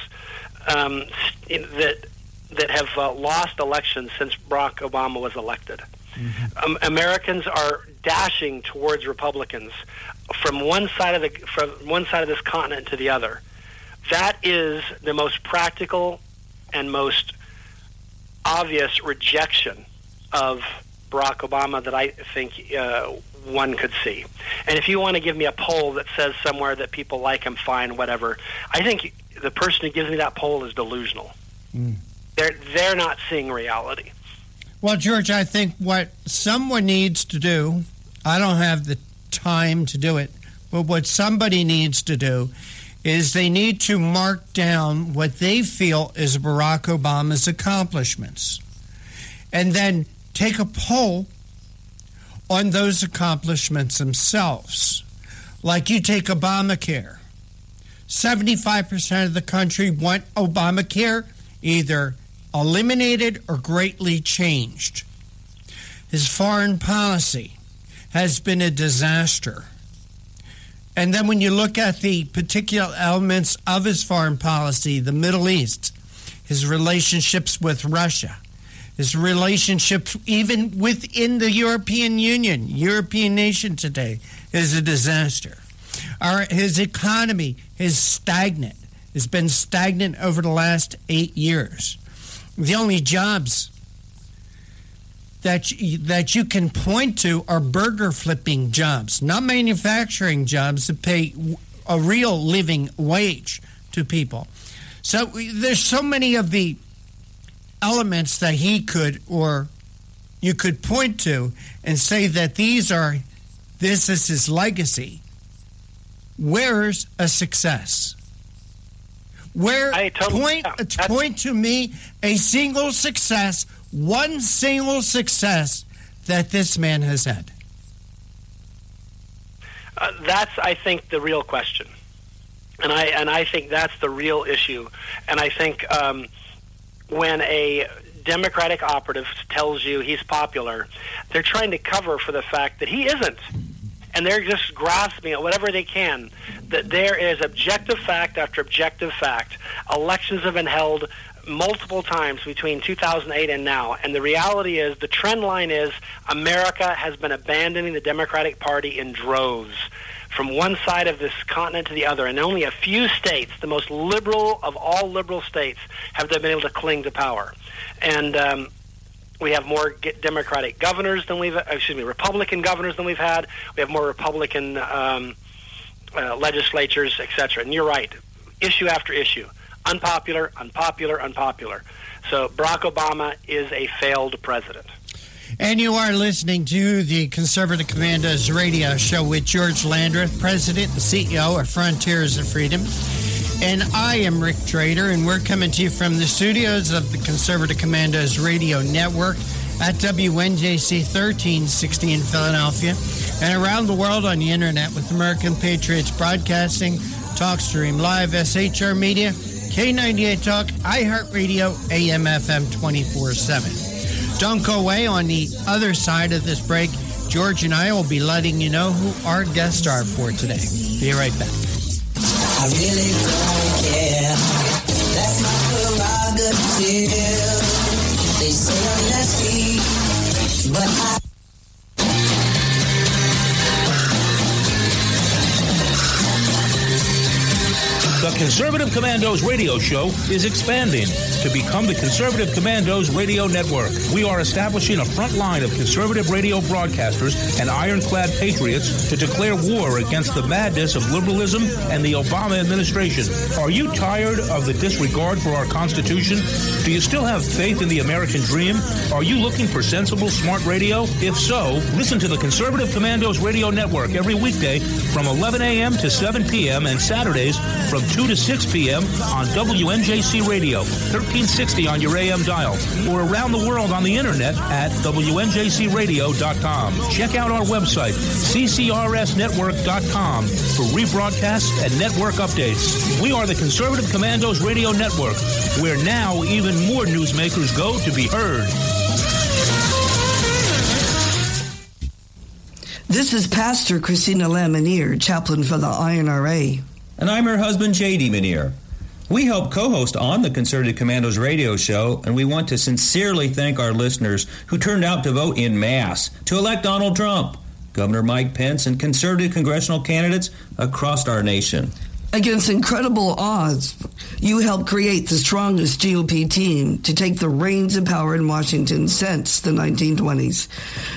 that have lost elections since Barack Obama was elected. Mm-hmm. Americans are dashing towards Republicans from one side of this continent to the other. That is the most practical and most obvious rejection of Barack Obama that I think one could see. And if you want to give me a poll that says somewhere that people like him, fine, whatever. I think the person who gives me that poll is delusional. Mm. They're not seeing reality. Well, George, I think what someone needs to do, I don't have the time to do it, but what somebody needs to do is they need to mark down what they feel is Barack Obama's accomplishments and then take a poll on those accomplishments themselves. Like you take Obamacare. 75% of the country want Obamacare, either eliminated or greatly changed. His foreign policy has been a disaster. And then when you look at the particular elements of his foreign policy, the Middle East, his relationships with Russia, his relationships even within the European Union, European nation today, is a disaster. His economy is stagnant. It's been stagnant over the last 8 years. The only jobs that you can point to are burger flipping jobs, not manufacturing jobs that pay a real living wage to people. So there's so many of the elements that he could, or you could point to and say that this is his legacy. Where's a success? Point to me a single success, one single success that this man has had. That's, I think, the real question, and I think that's the real issue. And I think when a Democratic operative tells you he's popular, they're trying to cover for the fact that he isn't. And they're just grasping at whatever they can, that there is objective fact after objective fact. Elections have been held multiple times between 2008 and now, and the reality is, the trend line is, America has been abandoning the Democratic Party in droves from one side of this continent to the other, and only a few states, the most liberal of all liberal states, have they been able to cling to power. And we have more Democratic governors than Republican governors than we've had. We have more Republican legislatures, etc. And you're right, issue after issue, unpopular, unpopular, unpopular. So Barack Obama is a failed president. And you are listening to the Conservative Commandos radio show with George Landreth, President and CEO of Frontiers of Freedom. And I am Rick Trader, and we're coming to you from the studios of the Conservative Commandos Radio Network at WNJC 1360 in Philadelphia and around the world on the internet with American Patriots Broadcasting, TalkStream Live, SHR Media, K98 Talk, iHeartRadio, AM/FM 24/7. Don't go away. On the other side of this break, George and I will be letting you know who our guests are for today. Be right back. I really don't care. That's my prerogative. They say I'm nasty, but I... The Conservative Commandos radio show is expanding to become the Conservative Commandos Radio Network. We are establishing a front line of conservative radio broadcasters and ironclad patriots to declare war against the madness of liberalism and the Obama administration. Are you tired of the disregard for our Constitution? Do you still have faith in the American dream? Are you looking for sensible, smart radio? If so, listen to the Conservative Commandos Radio Network every weekday from 11 a.m. to 7 p.m. and Saturdays from 2 to 6 p.m. on WNJC Radio, 1360 on your AM dial, or around the world on the internet at WNJCradio.com. Check out our website, CCRSnetwork.com, for rebroadcasts and network updates. We are the Conservative Commandos Radio Network, where now even more newsmakers go to be heard. This is Pastor Christina Lamanier, chaplain for the INRA. And I'm her husband, J.D. Manier. We help co-host on the Conservative Commandos radio show, and we want to sincerely thank our listeners who turned out to vote en masse to elect Donald Trump, Governor Mike Pence, and conservative congressional candidates across our nation. Against incredible odds, you helped create the strongest GOP team to take the reins of power in Washington since the 1920s.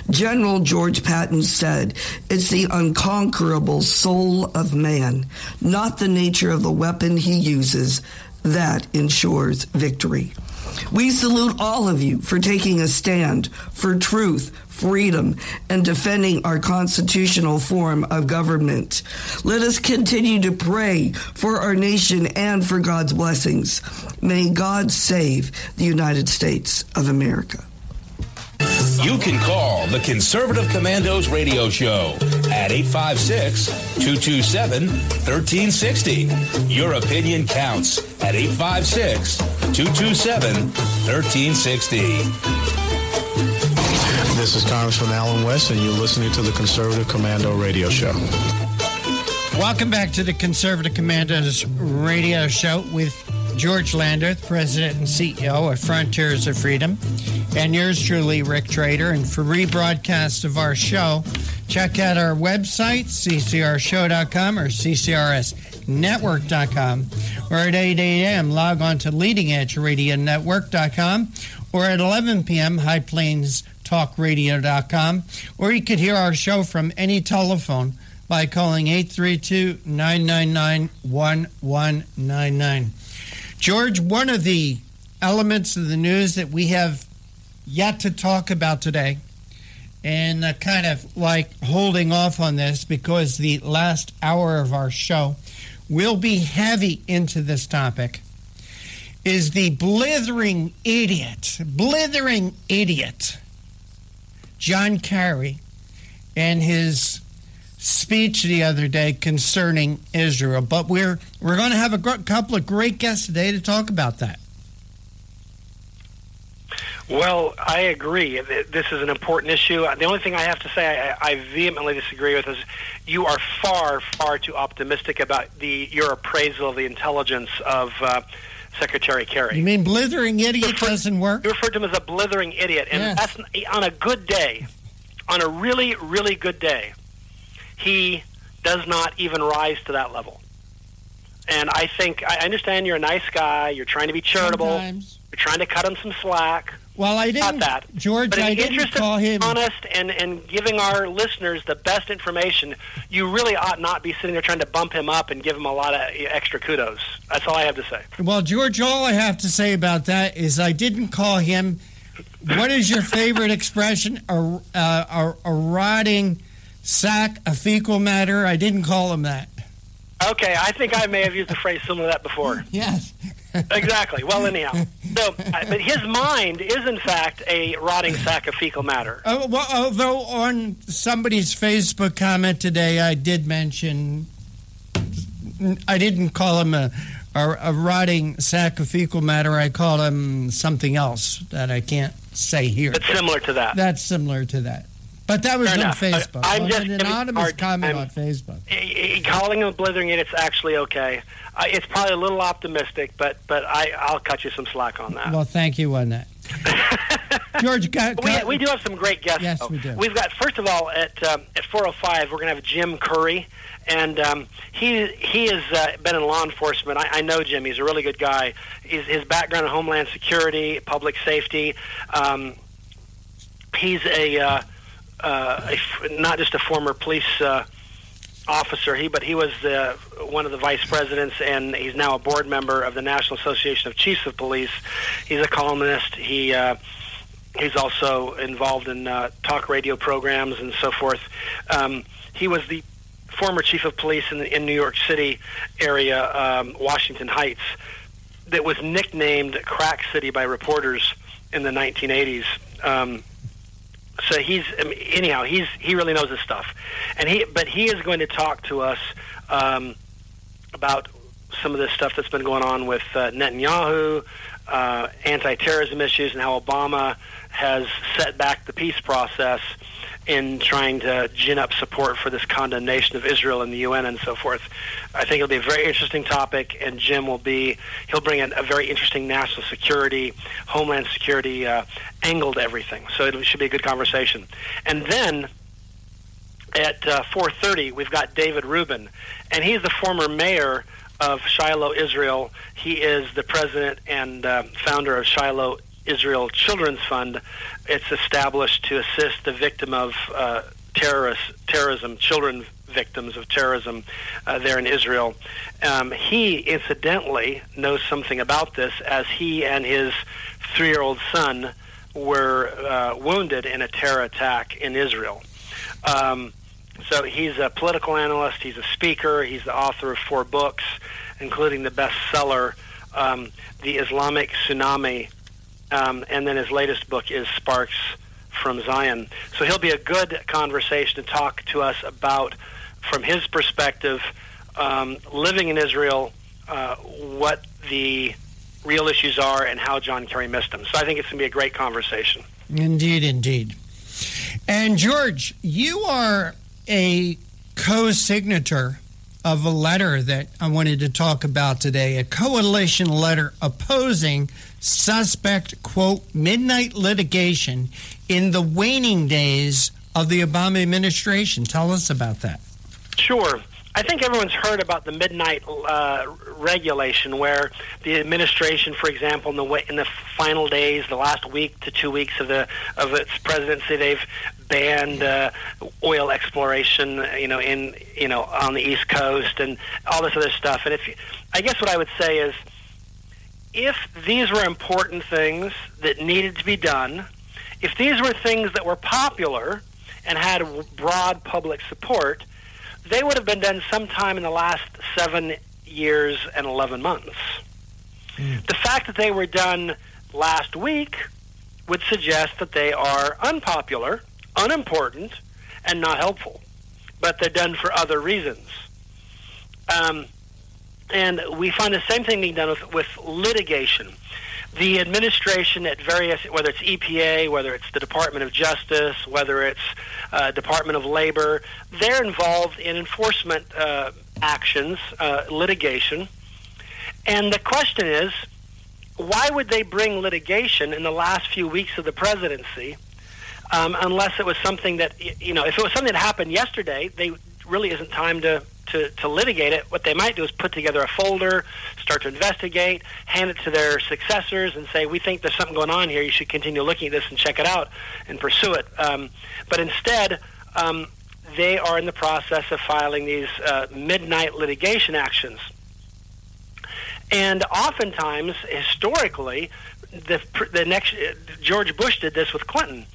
General George Patton said, "It's the unconquerable soul of man, not the nature of the weapon he uses, that ensures victory." We salute all of you for taking a stand for truth, freedom, and defending our constitutional form of government. Let us continue to pray for our nation and for God's blessings. May God save the United States of America. You can call the Conservative Commandos radio show at 856-227-1360. Your opinion counts at 856-227-1360. 1360. This is Congressman Alan West, and you're listening to the Conservative Commando radio show. Welcome back to the Conservative Commandos radio show with George Landreth, President and CEO of Frontiers of Freedom, and yours truly, Rick Trader. And for rebroadcast of our show, check out our website, ccrshow.com or ccrsnetwork.com, or at 8 a.m., log on to leadingedgeradionetwork.com, or at 11 p.m., highplainstalkradio.com, or you could hear our show from any telephone by calling 832-999-1199. George, one of the elements of the news that we have yet to talk about today, and kind of like holding off on this because the last hour of our show will be heavy into this topic, is the blithering idiot, John Kerry, and his speech the other day concerning Israel. But we're going to have a couple of great guests today to talk about that. Well, I agree. This is an important issue. The only thing I have to say I vehemently disagree with is you are far, far too optimistic about your appraisal of the intelligence of Secretary Kerry. You mean blithering idiot doesn't work? You referred to him as a blithering idiot, and that's on a good day, on a really, really good day. He does not even rise to that level. And I understand you're a nice guy. You're trying to be charitable. Sometimes. You're trying to cut him some slack. Well, I didn't, not that. George, but I didn't call him honest and giving our listeners the best information. You really ought not be sitting there trying to bump him up and give him a lot of extra kudos. That's all I have to say. Well, George, all I have to say about that is I didn't call him. What is your favorite expression? A rotting sack of fecal matter. I didn't call him that. Okay, I think I may have used the phrase similar to that before. Yes. Exactly. Well, anyhow. So, but his mind is, in fact, a rotting sack of fecal matter. Well, although on somebody's Facebook comment today, I did mention, I didn't call him a rotting sack of fecal matter. I called him something else that I can't say here. That's similar to that. That's similar to that. But that was on Facebook. I'm just an anonymous comment on Facebook. Calling him a blithering idiot's actually okay. It's probably a little optimistic, but I'll cut you some slack on that. Well, thank you on that. George, we do have some great guests. Yes, though. we do. We've got, first of all, at 4:05, we're going to have Jim Curry, and he has been in law enforcement. I know Jim. He's a really good guy. His background in Homeland Security, public safety. He's not just a former police officer, but he was one of the vice presidents, and he's now a board member of the National Association of Chiefs of Police. He's a columnist. He's also involved in talk radio programs and so forth. He was the former chief of police in New York City area, Washington Heights, that was nicknamed Crack City by reporters in the 1980s. So he really knows his stuff, but he is going to talk to us about some of this stuff that's been going on with Netanyahu, anti-terrorism issues, and how Obama has set back the peace process in trying to gin up support for this condemnation of Israel in the UN and so forth. I think it'll be a very interesting topic, and Jim he'll bring in a very interesting national security, homeland security angle to everything. So it should be a good conversation. And then at 4:30, we've got David Rubin, and he's the former mayor of Shiloh, Israel. He is the president and founder of Shiloh Israel Children's Fund. It's established to assist the victim of terrorism, children victims of terrorism there in Israel. He, incidentally, knows something about this, as he and his 3-year-old son were wounded in a terror attack in Israel. So he's a political analyst, he's a speaker, he's the author of 4 books, including the bestseller, The Islamic Tsunami, and then his latest book is Sparks from Zion. So he'll be a good conversation to talk to us about, from his perspective, living in Israel, what the real issues are and how John Kerry missed them. So I think it's going to be a great conversation. Indeed, indeed. And George, you are a co-signator of a letter that I wanted to talk about today, a coalition letter opposing suspect, quote, midnight litigation in the waning days of the Obama administration. Tell us about that. Sure. I think everyone's heard about the midnight regulation, where the administration, for example, in the final days, the last week to 2 weeks of its presidency, they've banned oil exploration, on the East Coast and all this other stuff. And I guess what I would say is, if these were important things that needed to be done, if these were things that were popular and had broad public support, they would have been done sometime in the last 7 years and 11 months. The fact that they were done last week would suggest that they are unpopular, unimportant, and not helpful. But they're done for other reasons. And we find the same thing being done with litigation. The administration at various, whether it's EPA, whether it's the Department of Justice, whether it's Department of Labor, they're involved in enforcement actions, litigation. And the question is, why would they bring litigation in the last few weeks of the presidency unless it was something that, if it was something that happened yesterday, they really isn't time to litigate it. What they might do is put together a folder, start to investigate, hand it to their successors, and say, we think there's something going on here. You should continue looking at this and check it out and pursue it. But instead, they are in the process of filing these midnight litigation actions. And oftentimes, historically, George Bush did this with Clinton.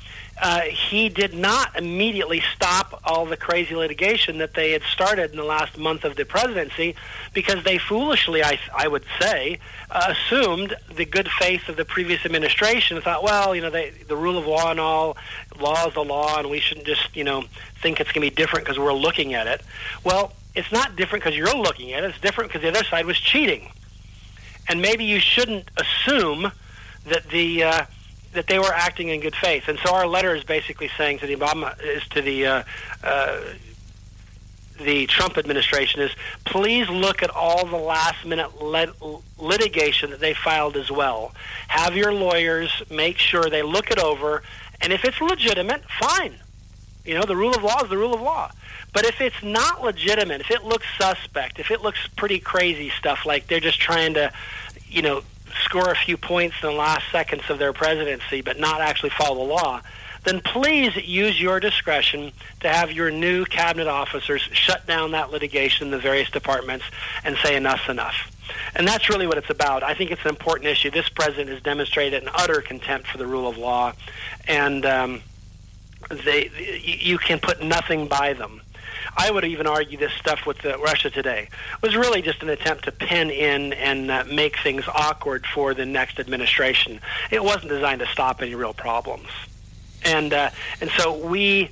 He did not immediately stop all the crazy litigation that they had started in the last month of the presidency, because they foolishly, I would say, assumed the good faith of the previous administration and thought, well, the rule of law and all, law is the law, and we shouldn't just, think it's going to be different because we're looking at it. Well, it's not different because you're looking at it. It's different because the other side was cheating. And maybe you shouldn't assume that that they were acting in good faith. And so our letter is basically saying to the Trump administration is, please look at all the last-minute litigation that they filed as well. Have your lawyers make sure they look it over, and if it's legitimate, fine. The rule of law is the rule of law. But if it's not legitimate, if it looks suspect, if it looks pretty crazy stuff, like they're just trying to, score a few points in the last seconds of their presidency but not actually follow the law, then please use your discretion to have your new cabinet officers shut down that litigation in the various departments and say enough's enough. And that's really what it's about. I think it's an important issue. This president has demonstrated an utter contempt for the rule of law, and you can put nothing by them. I would even argue this stuff with Russia Today was really just an attempt to pin in and make things awkward for the next administration. It wasn't designed to stop any real problems. And so we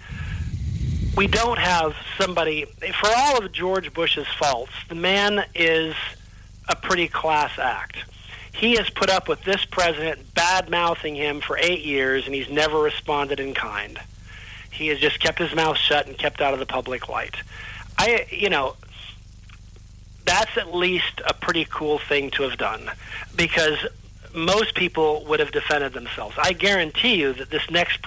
don't have somebody, for all of George Bush's faults, the man is a pretty class act. He has put up with this president bad-mouthing him for 8 years, and he's never responded in kind. He has just kept his mouth shut and kept out of the public light. That's at least a pretty cool thing to have done, because most people would have defended themselves. I guarantee you that this next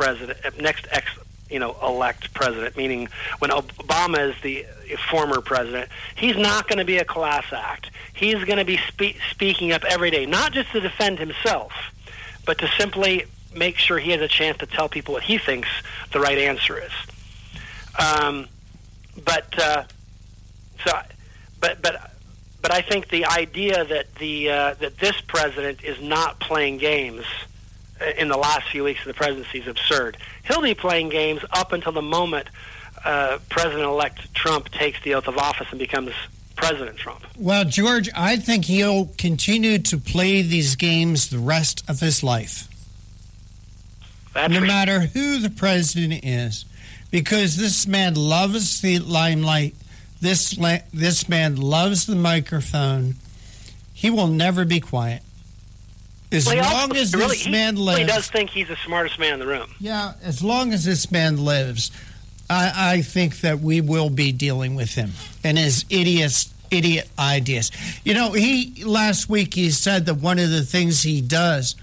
elect president, meaning when Obama is the former president, he's not going to be a class act. He's going to be speaking up every day, not just to defend himself, but to simply make sure he has a chance to tell people what he thinks the right answer is. But I think the idea that that this president is not playing games in the last few weeks of the presidency is absurd. He'll be playing games up until the moment President-elect Trump takes the oath of office and becomes President Trump. Well, George, I think he'll continue to play these games the rest of his life. No matter who the president is, because this man loves the limelight, this man loves the microphone. He will never be quiet. As long as this man lives, he really does think he's the smartest man in the room. Yeah, as long as this man lives, I think that we will be dealing with him and his idiot ideas. You know, last week he said that one of the things he does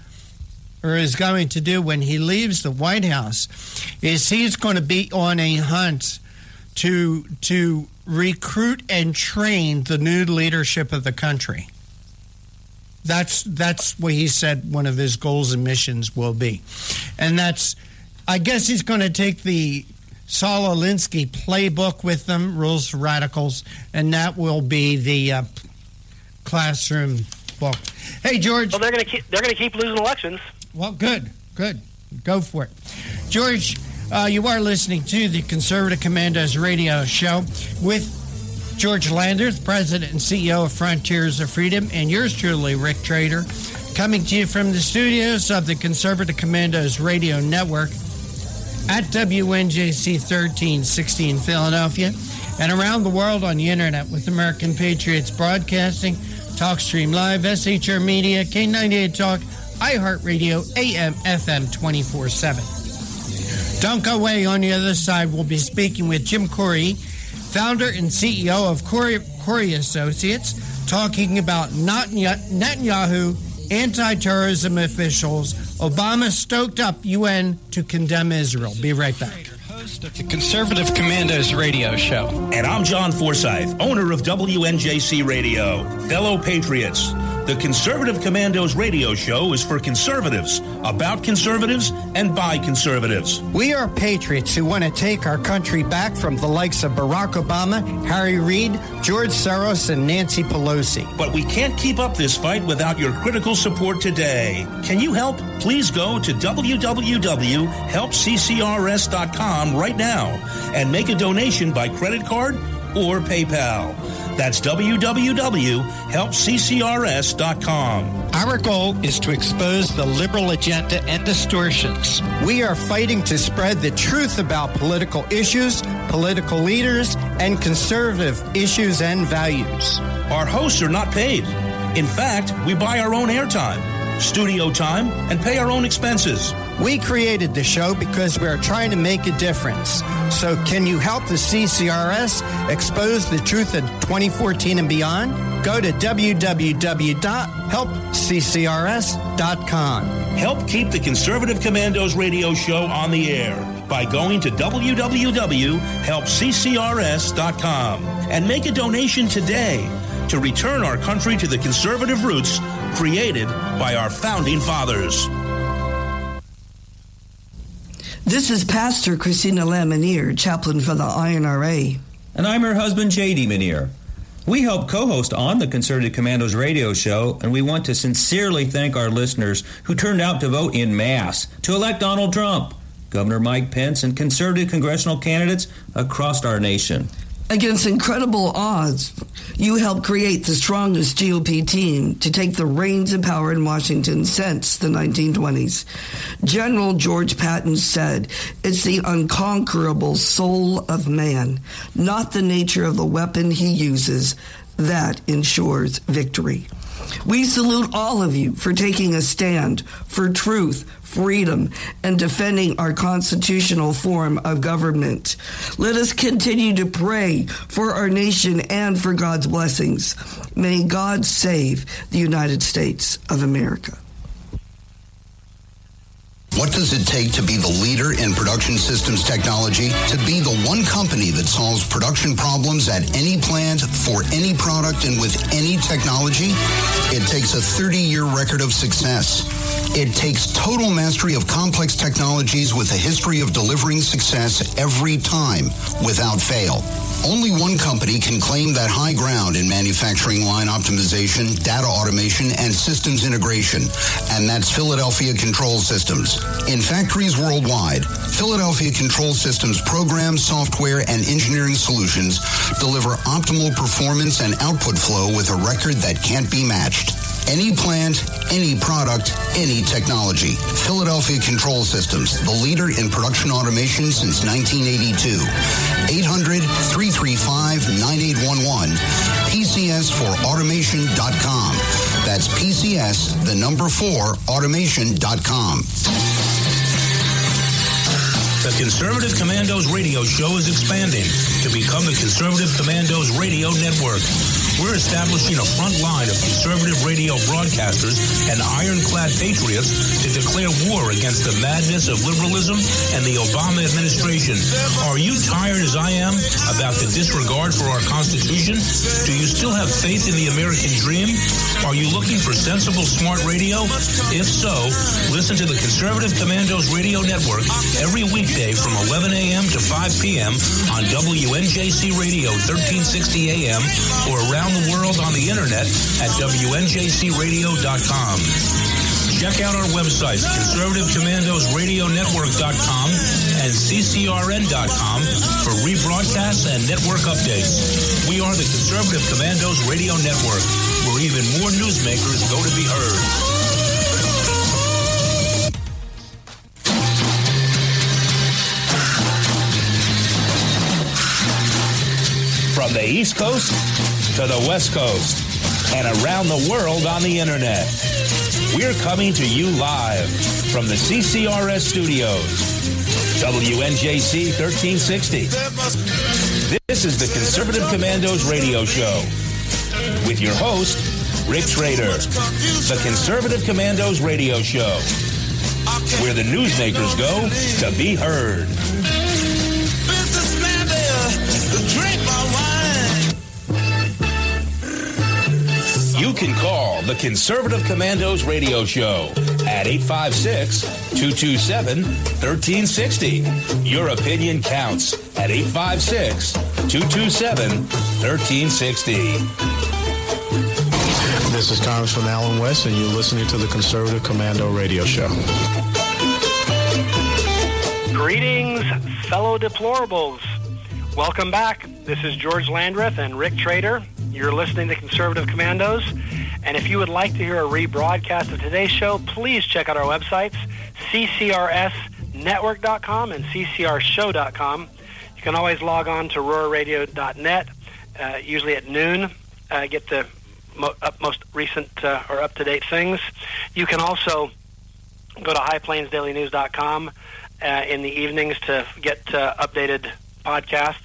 or is going to do when he leaves the White House is he's going to be on a hunt to recruit and train the new leadership of the country. That's what he said one of his goals and missions will be. And I guess he's going to take the Saul Alinsky playbook with them, Rules for Radicals, and that will be the classroom book. Hey, George. Well, they're going to keep losing elections. Well, good. Go for it. George, you are listening to the Conservative Commandos radio show with George Lander, the President and CEO of Frontiers of Freedom, and yours truly, Rick Trader, coming to you from the studios of the Conservative Commandos radio network at WNJC 1360 in Philadelphia and around the world on the internet with American Patriots Broadcasting, TalkStream Live, SHR Media, K98 Talk, iHeartRadio, AM, FM 24/7. Don't go away. On the other side, we'll be speaking with Jim Corey, founder and CEO of Corey Associates, talking about Netanyahu, anti-terrorism officials, Obama stoked up UN to condemn Israel. Be right back. Host of the Conservative Commandos radio show. And I'm John Forsyth, owner of WNJC Radio. Fellow patriots, the Conservative Commandos radio show is for conservatives, about conservatives, and by conservatives. We are patriots who want to take our country back from the likes of Barack Obama, Harry Reid, George Soros, and Nancy Pelosi. But we can't keep up this fight without your critical support today. Can you help? Please go to www.helpccrs.com right now and make a donation by credit card or PayPal. That's www.helpccrs.com. Our goal is to expose the liberal agenda and distortions. We are fighting to spread the truth about political issues, political leaders, and conservative issues and values. Our hosts are not paid. In fact, we buy our own airtime, studio time, and pay our own expenses. We created the show because we are trying to make a difference. So can you help the CCRS expose the truth in 2014 and beyond? Go to www.helpccrs.com. Help keep the Conservative Commandos radio show on the air by going to www.helpccrs.com and make a donation today to return our country to the conservative roots created by our founding fathers. This is Pastor Christina Lamanier, chaplain for the INRA. And I'm her husband, J.D. Manier. We help co-host on the Conservative Commandos radio show, and we want to sincerely thank our listeners who turned out to vote en masse to elect Donald Trump, Governor Mike Pence, and conservative congressional candidates across our nation. Against incredible odds, you helped create the strongest GOP team to take the reins of power in Washington since the 1920s. General George Patton said, "It's the unconquerable soul of man, not the nature of the weapon he uses, that ensures victory." We salute all of you for taking a stand for truth, freedom, and defending our constitutional form of government. Let us continue to pray for our nation and for God's blessings. May God save the United States of America. What does it take to be the leader in production systems technology? To be the one company that solves production problems at any plant, for any product, and with any technology? It takes a 30-year record of success. It takes total mastery of complex technologies with a history of delivering success every time, without fail. Only one company can claim that high ground in manufacturing line optimization, data automation, and systems integration, and that's Philadelphia Control Systems. In factories worldwide, Philadelphia Control Systems programs, software, and engineering solutions deliver optimal performance and output flow with a record that can't be matched. Any plant, any product, any technology. Philadelphia Control Systems, the leader in production automation since 1982. 800-335-9811. PCS4automation.com. That's PCS, the number 4, automation.com. The Conservative Commandos radio show is expanding to become the Conservative Commandos radio network. We're establishing a front line of conservative radio broadcasters and ironclad patriots to declare war against the madness of liberalism and the Obama administration. Are you tired, as I am, about the disregard for our Constitution? Do you still have faith in the American dream? Are you looking for sensible, smart radio? If so, listen to the Conservative Commandos radio network every weekday from 11 a.m. to 5 p.m. on WNJC Radio 1360 a.m. or around the world on the internet at WNJCradio.com. Check out our websites, ConservativeCommandosRadioNetwork.com and CCRN.com for rebroadcasts and network updates. We are the Conservative Commandos Radio Network, where even more newsmakers go to be heard. From the East Coast to the West Coast and around the world on the internet, we're coming to you live from the CCRS studios. WNJC 1360. This is the Conservative Commandos radio show with your host, Rick Trader. The Conservative Commandos radio show, where the newsmakers go to be heard. You can call the Conservative Commandos radio show at 856-227-1360. Your opinion counts at 856-227-1360. This is Congressman Alan West, and you're listening to the Conservative Commando radio show. Greetings, fellow deplorables. Welcome back. This is George Landreth and Rick Trader. You're listening to Conservative Commandos. And if you would like to hear a rebroadcast of today's show, please check out our websites, ccrsnetwork.com and ccrshow.com. You can always log on to roarradio.net, usually at noon, get the most recent or up-to-date things. You can also go to highplainsdailynews.com in the evenings to get updated podcasts.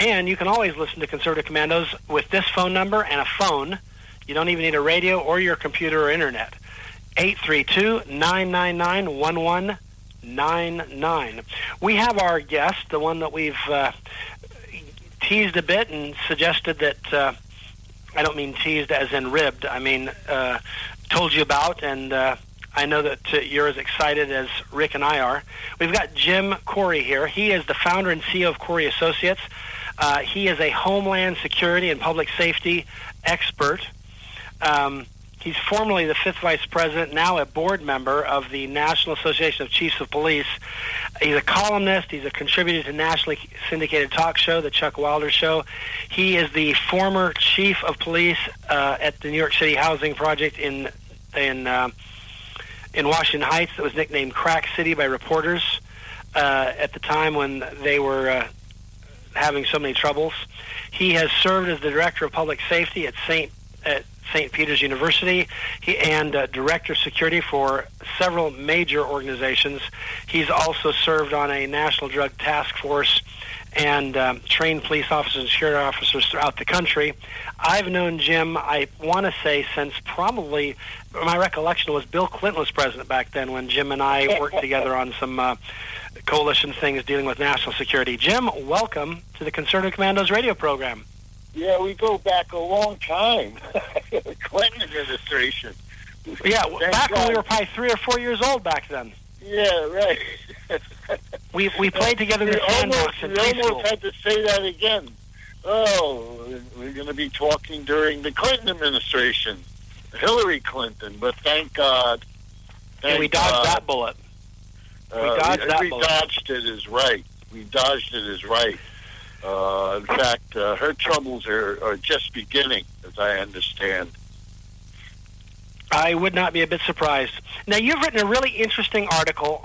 And you can always listen to Conservative Commandos with this phone number and a phone. You don't even need a radio or your computer or internet. 832-999-1199. We have our guest, the one that we've teased a bit and suggested that, I don't mean teased as in ribbed, I mean told you about, and I know that you're as excited as Rick and I are. We've got Jim Corey here. He is the founder and CEO of Corey Associates. He is a Homeland Security and Public Safety expert. He's formerly the 5th Vice President, now a board member of the National Association of Chiefs of Police. He's a columnist. He's a contributor to nationally syndicated talk show, The Chuck Wilder Show. He is the former chief of police at the New York City Housing Project in Washington Heights that was nicknamed Crack City by reporters at the time when they were having so many troubles. He has served as the Director of Public Safety at St. Peter's University and Director of Security for several major organizations. He's also served on a National Drug Task Force and trained police officers and security officers throughout the country. I've known Jim, I want to say, since probably, my recollection was Bill Clinton was president back then when Jim and I worked together on some coalition things dealing with national security. Jim, welcome to the Conservative Commandos radio program. Yeah, we go back a long time. The Clinton administration. Yeah, back when we were probably 3 or 4 years old back then. Yeah, right. We played together in the sandbox in preschool. You almost had to say that again. Oh, we're going to be talking during the Clinton administration, Hillary Clinton, but thank God. We dodged that bullet. We dodged it as right. We dodged it as right. In fact, her troubles are just beginning, as I understand. I would not be a bit surprised. Now, you've written a really interesting article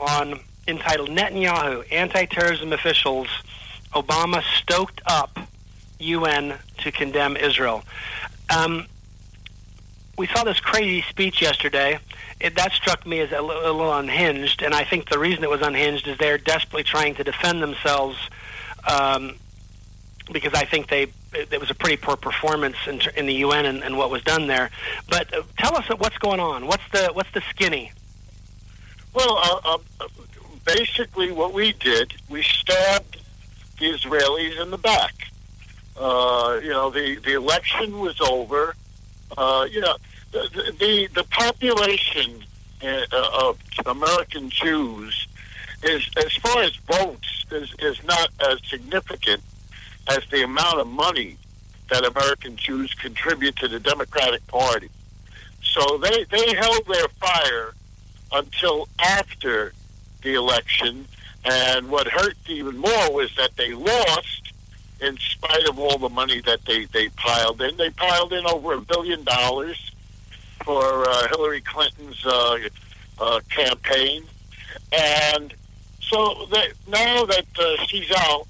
entitled Netanyahu, Anti-Terrorism Officials, Obama Stoked Up UN to Condemn Israel. We saw this crazy speech yesterday. That struck me as a little unhinged, and I think the reason it was unhinged is they're desperately trying to defend themselves because I think it was a pretty poor performance in the UN and what was done there. But tell us what's going on. What's the skinny? Well, basically what we did, we stabbed the Israelis in the back. The election was over. The population of American Jews is, as far as votes, is not as significant as the amount of money that American Jews contribute to the Democratic Party. So they held their fire until after the election, and what hurt even more was that they lost in spite of all the money that they piled in. They piled in over $1 billion for Hillary Clinton's campaign, and so now that she's out,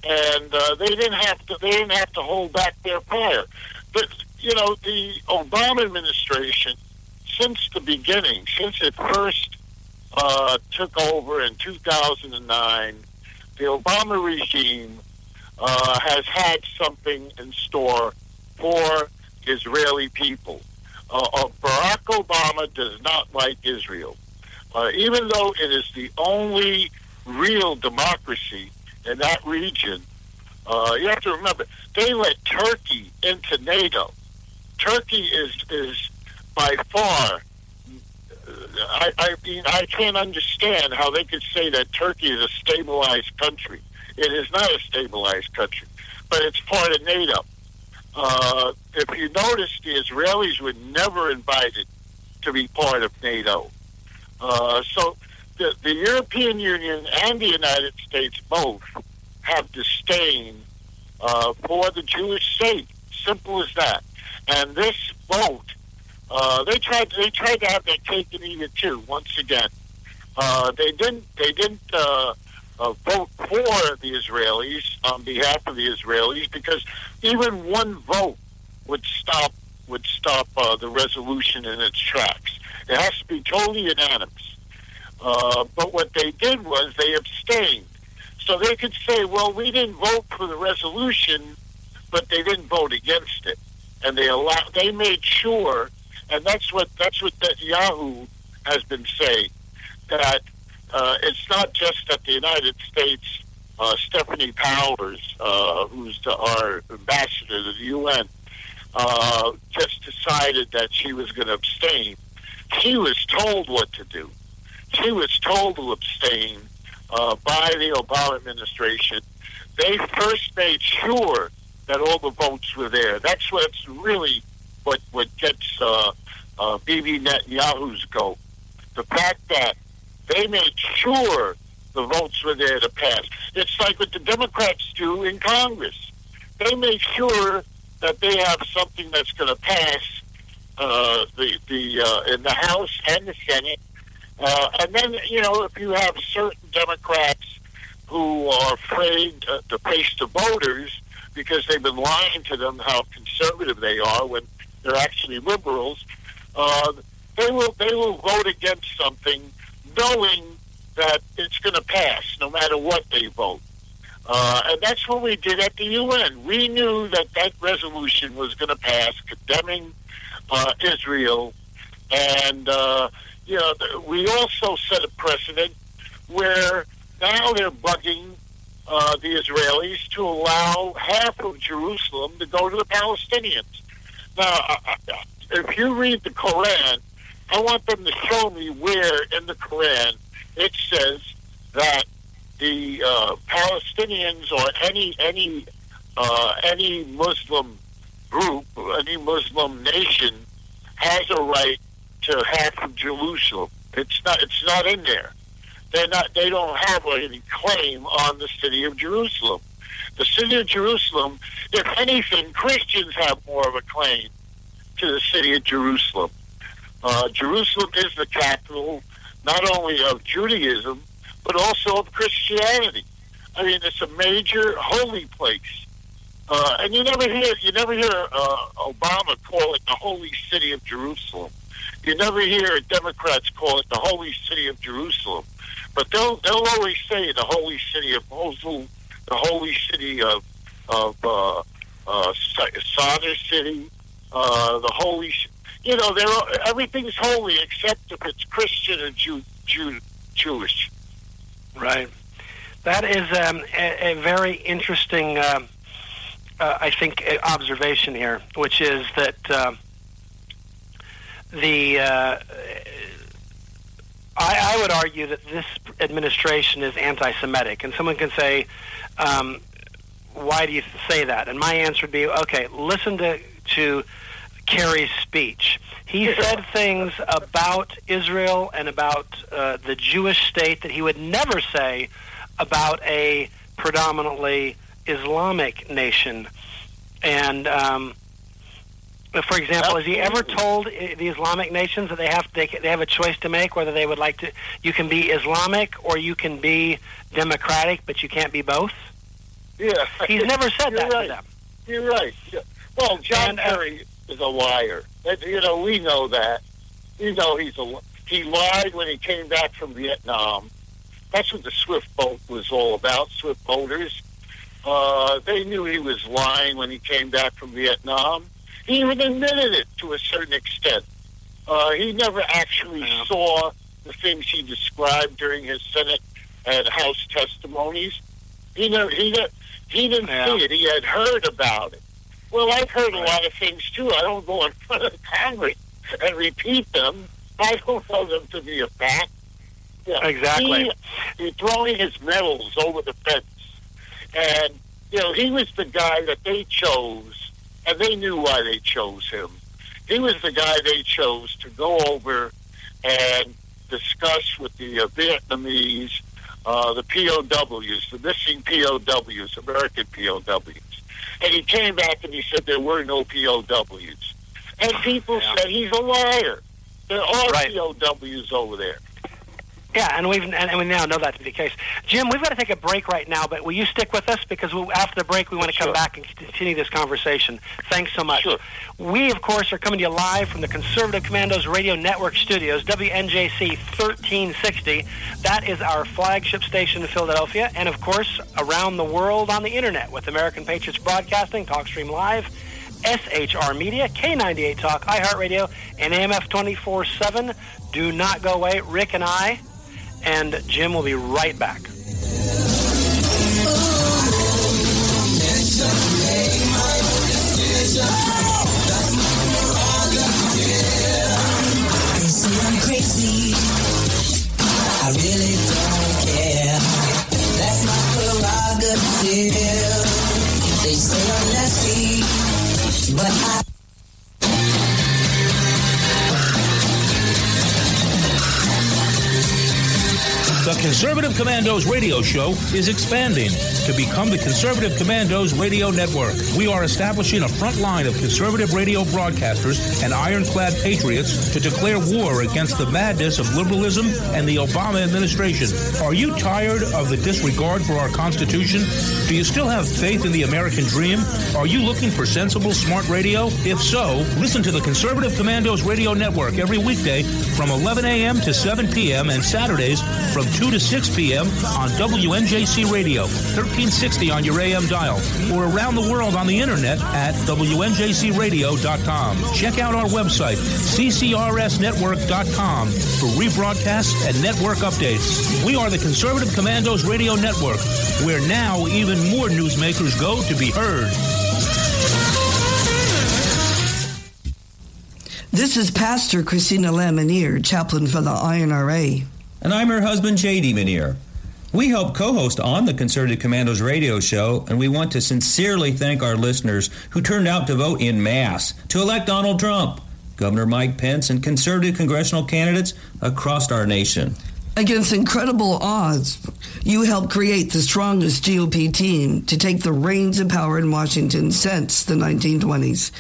and they didn't have to hold back their fire. But the Obama administration, since the beginning, since it first took over in 2009, the Obama regime has had something in store for Israeli people. Barack Obama does not like Israel. Even though it is the only real democracy in that region, you have to remember, they let Turkey into NATO. Turkey is by far, I can't understand how they could say that Turkey is a stabilized country. It is not a stabilized country, but it's part of NATO. If you notice, the Israelis were never invited to be part of NATO. So the European Union and the United States both have disdain for the Jewish state. Simple as that. And this vote, they tried to have their cake and eat it too. Once again, they didn't vote for the Israelis on behalf of the Israelis, because even one vote would stop the resolution in its tracks. It has to be totally unanimous. But what they did was they abstained. So they could say, well, we didn't vote for the resolution, but they didn't vote against it. And they made sure, and that's what Netanyahu has been saying, that it's not just that the United States, Stephanie Powers, who's our ambassador to the UN, just decided that she was going to abstain. She was told what to do. She was told to abstain by the Obama administration. They first made sure that all the votes were there. That's what's really what gets Bibi Netanyahu's goat. The fact that they made sure the votes were there to pass. It's like what the Democrats do in Congress. They make sure that they have something that's going to pass in the House and the Senate. And then, if you have certain Democrats who are afraid to face the voters because they've been lying to them how conservative they are when they're actually liberals, they will vote against something knowing that it's going to pass no matter what they vote. And that's what we did at the UN. We knew that resolution was going to pass condemning Israel. And, we also set a precedent where now they're bugging the Israelis to allow half of Jerusalem to go to the Palestinians. Now, if you read the Quran, I want them to show me where in the Quran it says that the Palestinians or any Muslim group, any Muslim nation has a right to half of Jerusalem. It's not in there. They don't have any claim on the city of Jerusalem. The city of Jerusalem, if anything, Christians have more of a claim to the city of Jerusalem. Jerusalem is the capital not only of Judaism, but also of Christianity. I mean, it's a major holy place. And you never hear Obama call it the holy city of Jerusalem. You never hear Democrats call it the holy city of Jerusalem. But they'll always say the holy city of Mosul, the holy city of Sadr City, the holy, everything's holy except if it's Christian or Jewish. Right. That is a very interesting, I think, observation here, which is that I would argue that this administration is anti-Semitic, and someone can say, why do you say that? And my answer would be, okay, listen to Kerry's speech. He said things about Israel and about the Jewish state that he would never say about a predominantly Islamic nation. And, for example, has he ever told the Islamic nations that they have a choice to make, whether they would like to? You can be Islamic or you can be democratic, but you can't be both. Yeah, he's never said that to them. You're right. Yeah. Well, John Kerry is a liar. We know that. We know he lied when he came back from Vietnam. That's what the Swift boat was all about. Swift boaters. They knew he was lying when he came back from Vietnam. He even admitted it to a certain extent. He never actually saw the things he described during his Senate and House testimonies. He didn't see it. He had heard about it. Well, I've heard a lot of things, too. I don't go in front of Congress and repeat them. I don't know them to be a fact. Yeah. Exactly. He's throwing his medals over the fence. And, he was the guy that they chose, and they knew why they chose him. He was the guy they chose to go over and discuss with the Vietnamese, the POWs, the missing POWs, American POWs. And he came back and he said there were no POWs. And people said he's a liar. There are POWs over there. Yeah, and we now know that to be the case. Jim, we've got to take a break right now, but will you stick with us? Because after the break, we want to come back and continue this conversation. Thanks so much. Sure. We, of course, are coming to you live from the Conservative Commandos Radio Network studios, WNJC 1360. That is our flagship station in Philadelphia, and, of course, around the world on the Internet with American Patriots Broadcasting, TalkStream Live, SHR Media, K98 Talk, iHeartRadio, and AMF 24/7. Do not go away. Rick and I and Jim will be right back. They say I'm crazy. I really don't care. That's my prerogative. They say I'm nasty, but I... The Conservative Commandos radio show is expanding to become the Conservative Commandos radio network. We are establishing a front line of conservative radio broadcasters and ironclad patriots to declare war against the madness of liberalism and the Obama administration. Are you tired of the disregard for our Constitution? Do you still have faith in the American dream? Are you looking for sensible, smart radio? If so, listen to the Conservative Commandos radio network every weekday from 11 a.m. to 7 p.m. and Saturdays from 2 to 6 p.m. on WNJC Radio, 1360 on your AM dial, or around the world on the Internet at WNJCradio.com. Check out our website, CCRSnetwork.com, for rebroadcasts and network updates. We are the Conservative Commandos Radio Network, where now even more newsmakers go to be heard. This is Pastor Christina Lamanier, chaplain for the INRA. And I'm her husband, J.D. Manier. We help co-host on the Conservative Commandos radio show, and we want to sincerely thank our listeners who turned out to vote en masse to elect Donald Trump, Governor Mike Pence, and conservative congressional candidates across our nation. Against incredible odds, you helped create the strongest GOP team to take the reins of power in Washington since the 1920s.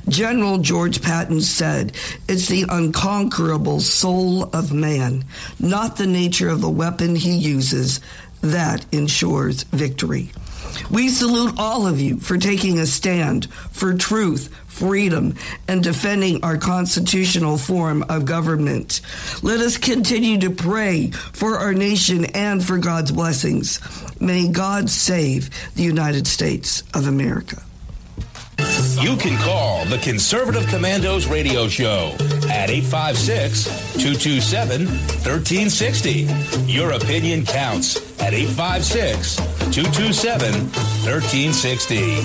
General George Patton said, "It's the unconquerable soul of man, not the nature of the weapon he uses, that ensures victory." We salute all of you for taking a stand for truth, freedom, and defending our constitutional form of government. Let us continue to pray for our nation and for God's blessings. May God save the United States of America. You can call the Conservative Commandos radio show at 856-227-1360. Your opinion counts at 856-227-1360.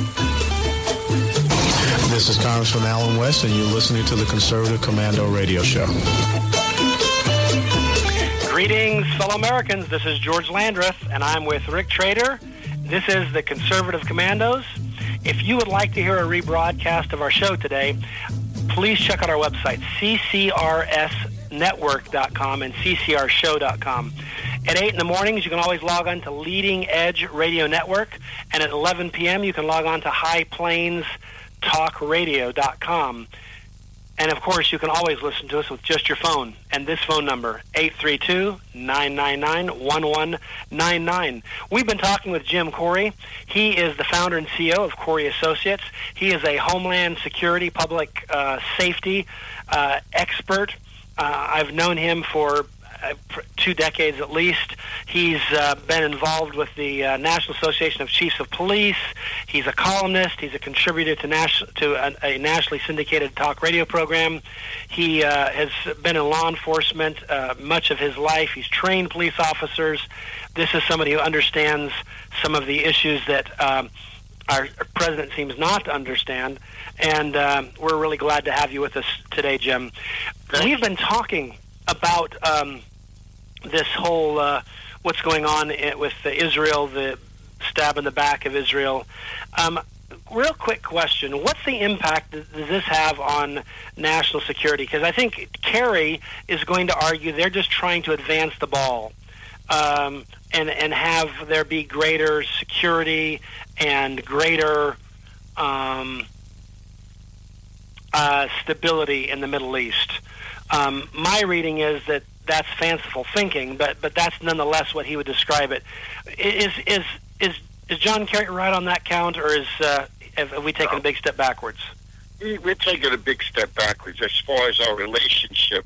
This is Congressman Alan West, and you're listening to the Conservative Commando radio show. Greetings, fellow Americans. This is George Landreth, and I'm with Rick Trader. This is the Conservative Commandos. If you would like to hear a rebroadcast of our show today, please check out our website, ccrsnetwork.com and ccrshow.com. At 8 in the mornings, you can always log on to Leading Edge Radio Network, and at 11 p.m., you can log on to highplainstalkradio.com. And, of course, you can always listen to us with just your phone. And this phone number, 832-999-1199. We've been talking with Jim Corey. He is the founder and CEO of Corey Associates. He is a Homeland Security, public safety expert. I've known him for 2 decades at least. He's been involved with the National Association of Chiefs of Police. He's a columnist. He's a contributor to a nationally syndicated talk radio program. He has been in law enforcement much of his life. He's trained police officers. This is somebody who understands some of the issues that our president seems not to understand, and we're really glad to have you with us today, Jim. We've been talking about this whole what's going on with Israel, the stab in the back of Israel. Real quick question. What's the impact does this have on national security? Because I think Kerry is going to argue they're just trying to advance the ball and have there be greater security and greater stability in the Middle East. My reading is that that's fanciful thinking, but that's nonetheless what he would describe it. Is John Kerry right on that count, or have we taken a big step backwards? We're taking a big step backwards as far as our relationship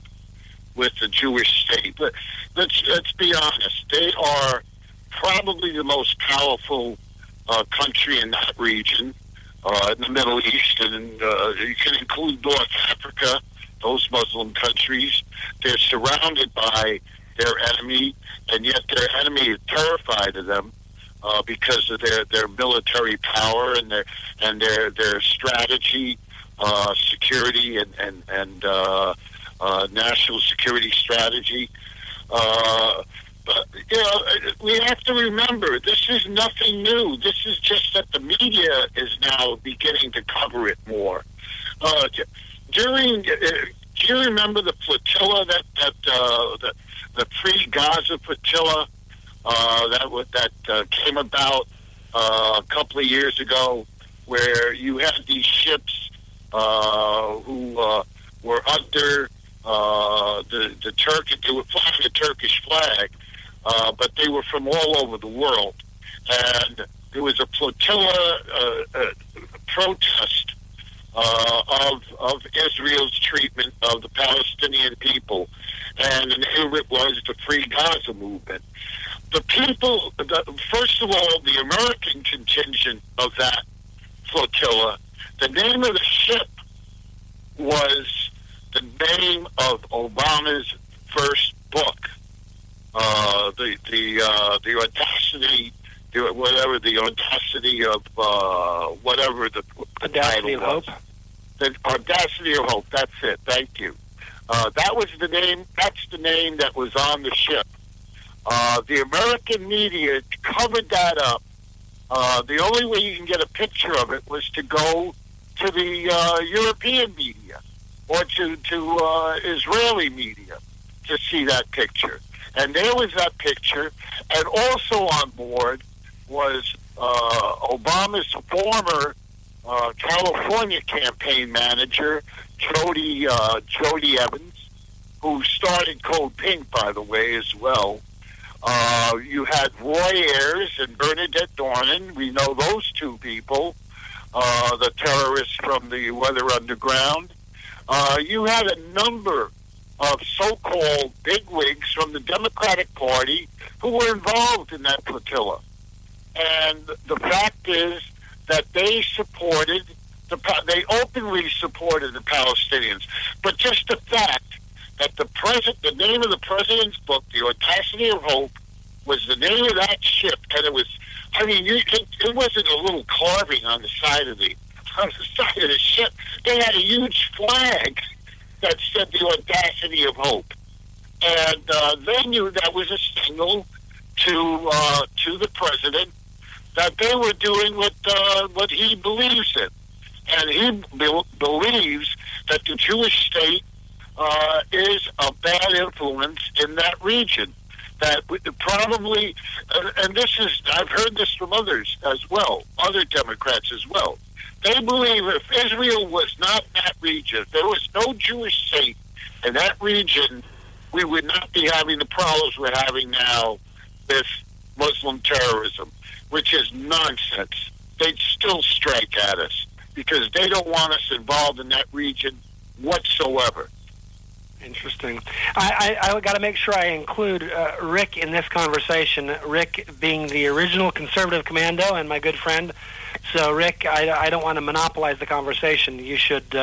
with the Jewish state. But let's be honest. They are probably the most powerful country in that region, in the Middle East, and you can include North Africa. Those Muslim countries, they're surrounded by their enemy, and yet their enemy is terrified of them because of their military power and their strategy, security and national security strategy. But we have to remember, this is nothing new. This is just that the media is now beginning to cover it more. Do you remember the flotilla the pre-Gaza flotilla that came about a couple of years ago, where you had these ships who were under the Turkish, they were flying the Turkish flag, but they were from all over the world, and there was a flotilla protest of Israel's treatment of the Palestinian people, and the name of it was the Free Gaza Movement. The people, first of all, the American contingent of that flotilla, the name of the ship was the name of Obama's first book, the audacity, whatever the audacity of whatever the Audacity of Hope. The Audacity of Hope. That's it. Thank you. That was the name. That's the name that was on the ship. The American media covered that up. The only way you can get a picture of it was to go to the European media or to Israeli media to see that picture. And there was that picture. And also on board was Obama's former California campaign manager, Jody Evans, who started Code Pink, by the way, as well. You had Roy Ayers and Bernadette Dornan. We know those two people, the terrorists from the Weather Underground. You had a number of so-called bigwigs from the Democratic Party who were involved in that flotilla. And the fact is that they openly supported the Palestinians. But just the fact that the name of the president's book, The Audacity of Hope, was the name of that ship, and it wasn't a little carving on the side of the ship. They had a huge flag that said The Audacity of Hope, and they knew that was a signal to the president that they were doing what he believes in, and he believes that the Jewish state is a bad influence in that region. That probably, and I've heard this from others as well, other Democrats as well. They believe if Israel was not in that region, if there was no Jewish state in that region, we would not be having the problems we're having now with Muslim terrorism, which is nonsense. They'd still strike at us because they don't want us involved in that region whatsoever. Interesting. I got to make sure I include Rick in this conversation. Rick being the original conservative commando and my good friend. So, Rick, I don't want to monopolize the conversation. You should.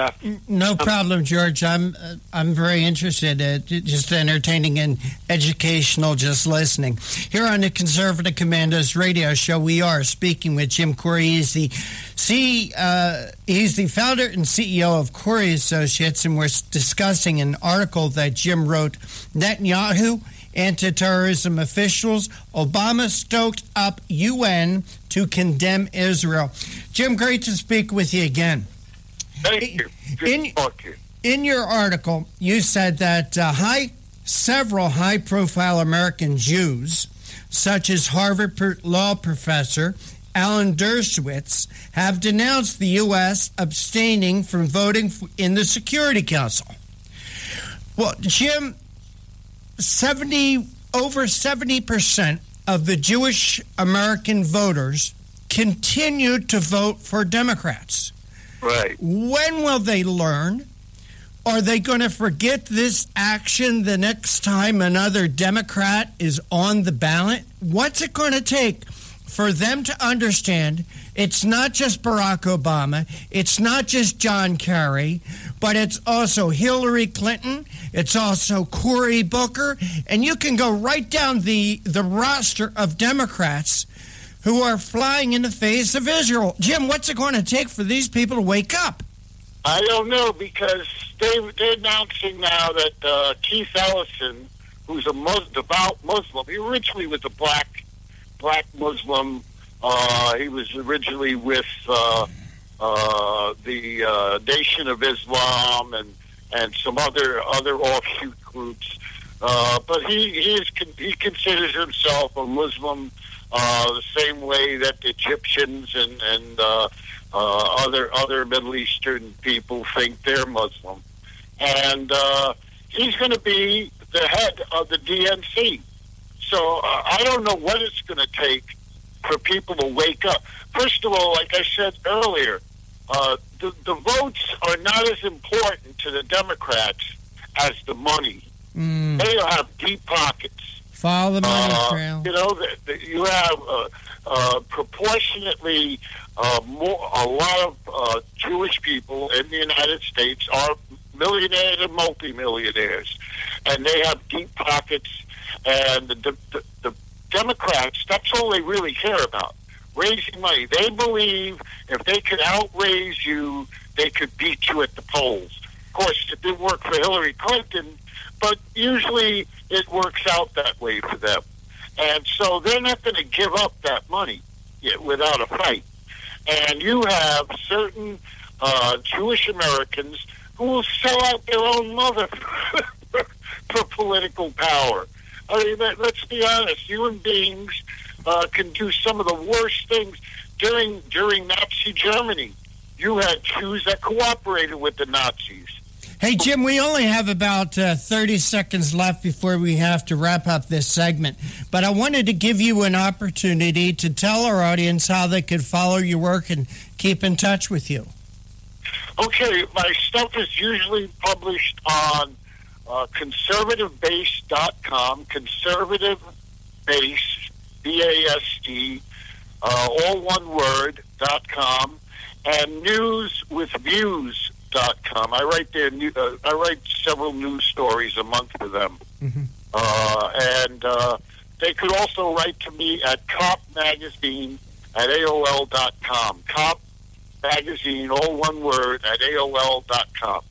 No problem, George. I'm very interested. Just entertaining and educational, just listening. Here on the Conservative Commandos radio show, we are speaking with Jim Corey. He's the founder and CEO of Corey Associates, and we're discussing an article that Jim wrote, Netanyahu, Anti-terrorism officials, Obama stoked up UN to condemn Israel. Jim, great to speak with you again. Thank you. Good to talk to you. In your article, you said that several high-profile American Jews, such as Harvard law professor Alan Dershowitz, have denounced the U.S. abstaining from voting in the Security Council. Well, Jim, over 70% of the Jewish American voters continue to vote for Democrats. Right. When will they learn? Are they going to forget this action the next time another Democrat is on the ballot? What's it going to take for them to understand it's not just Barack Obama, it's not just John Kerry, but it's also Hillary Clinton, it's also Cory Booker, and you can go right down the roster of Democrats who are flying in the face of Israel. Jim, what's it going to take for these people to wake up? I don't know, because they're announcing now that Keith Ellison, who's a devout Muslim, he originally was a black Muslim. He was originally with the Nation of Islam and some other offshoot groups. But he considers himself a Muslim the same way that the Egyptians and other Middle Eastern people think they're Muslim. And he's going to be the head of the DNC. So I don't know what it's going to take for people to wake up. First of all, like I said earlier, the votes are not as important to the Democrats as the money. They have deep pockets. Follow the money trail. You know, you have proportionately a lot of Jewish people in the United States are millionaires and multimillionaires, and they have deep pockets. And the Democrats, that's all they really care about, raising money. They believe if they could outraise you, they could beat you at the polls. Of course, it didn't work for Hillary Clinton, but usually it works out that way for them. And so they're not going to give up that money without a fight. And you have certain Jewish Americans who will sell out their own mother for political power. I mean, let's be honest. Human beings can do some of the worst things. During Nazi Germany, you had Jews that cooperated with the Nazis. Hey, Jim, we only have about 30 seconds left before we have to wrap up this segment. But I wanted to give you an opportunity to tell our audience how they could follow your work and keep in touch with you. Okay, my stuff is usually published on conservativebase.com, conservativebase, B-A-S-D, all one word, .com, and newswithviews.com. I write there. I write several news stories a month for them. Mm-hmm. And they could also write to me at Cop Magazine at AOL.com. Cop Magazine, all one word, at AOL.com.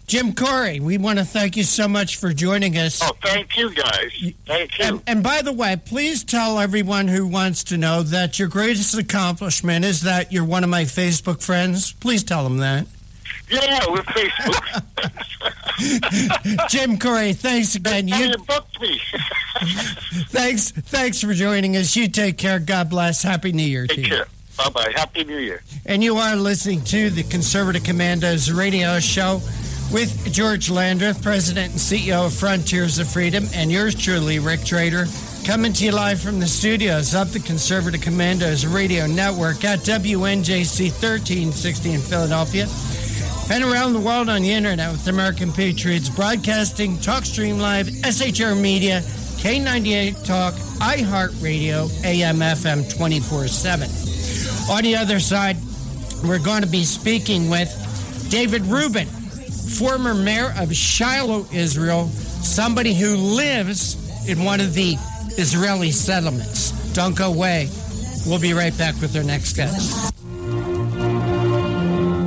Jim Corey, we want to thank you so much for joining us. Oh, thank you, guys. Thank you. And by the way, please tell everyone who wants to know that your greatest accomplishment is that you're one of my Facebook friends. Please tell them that. Yeah, we're Facebook. Jim Corey, thanks again. You booked me. Thanks for joining us. You take care. God bless. Happy New Year to you. Take care. Bye-bye. Happy New Year. And you are listening to the Conservative Commandos radio show with George Landreth, President and CEO of Frontiers of Freedom, and yours truly, Rick Trader, coming to you live from the studios of the Conservative Commandos radio network at WNJC 1360 in Philadelphia, and around the world on the internet with American Patriots Broadcasting, TalkStream Live, SHR Media, K98 Talk, iHeartRadio, AM, FM 24/7. On the other side, we're going to be speaking with David Rubin, former mayor of Shiloh, Israel, somebody who lives in one of the Israeli settlements. Don't go away. We'll be right back with our next guest.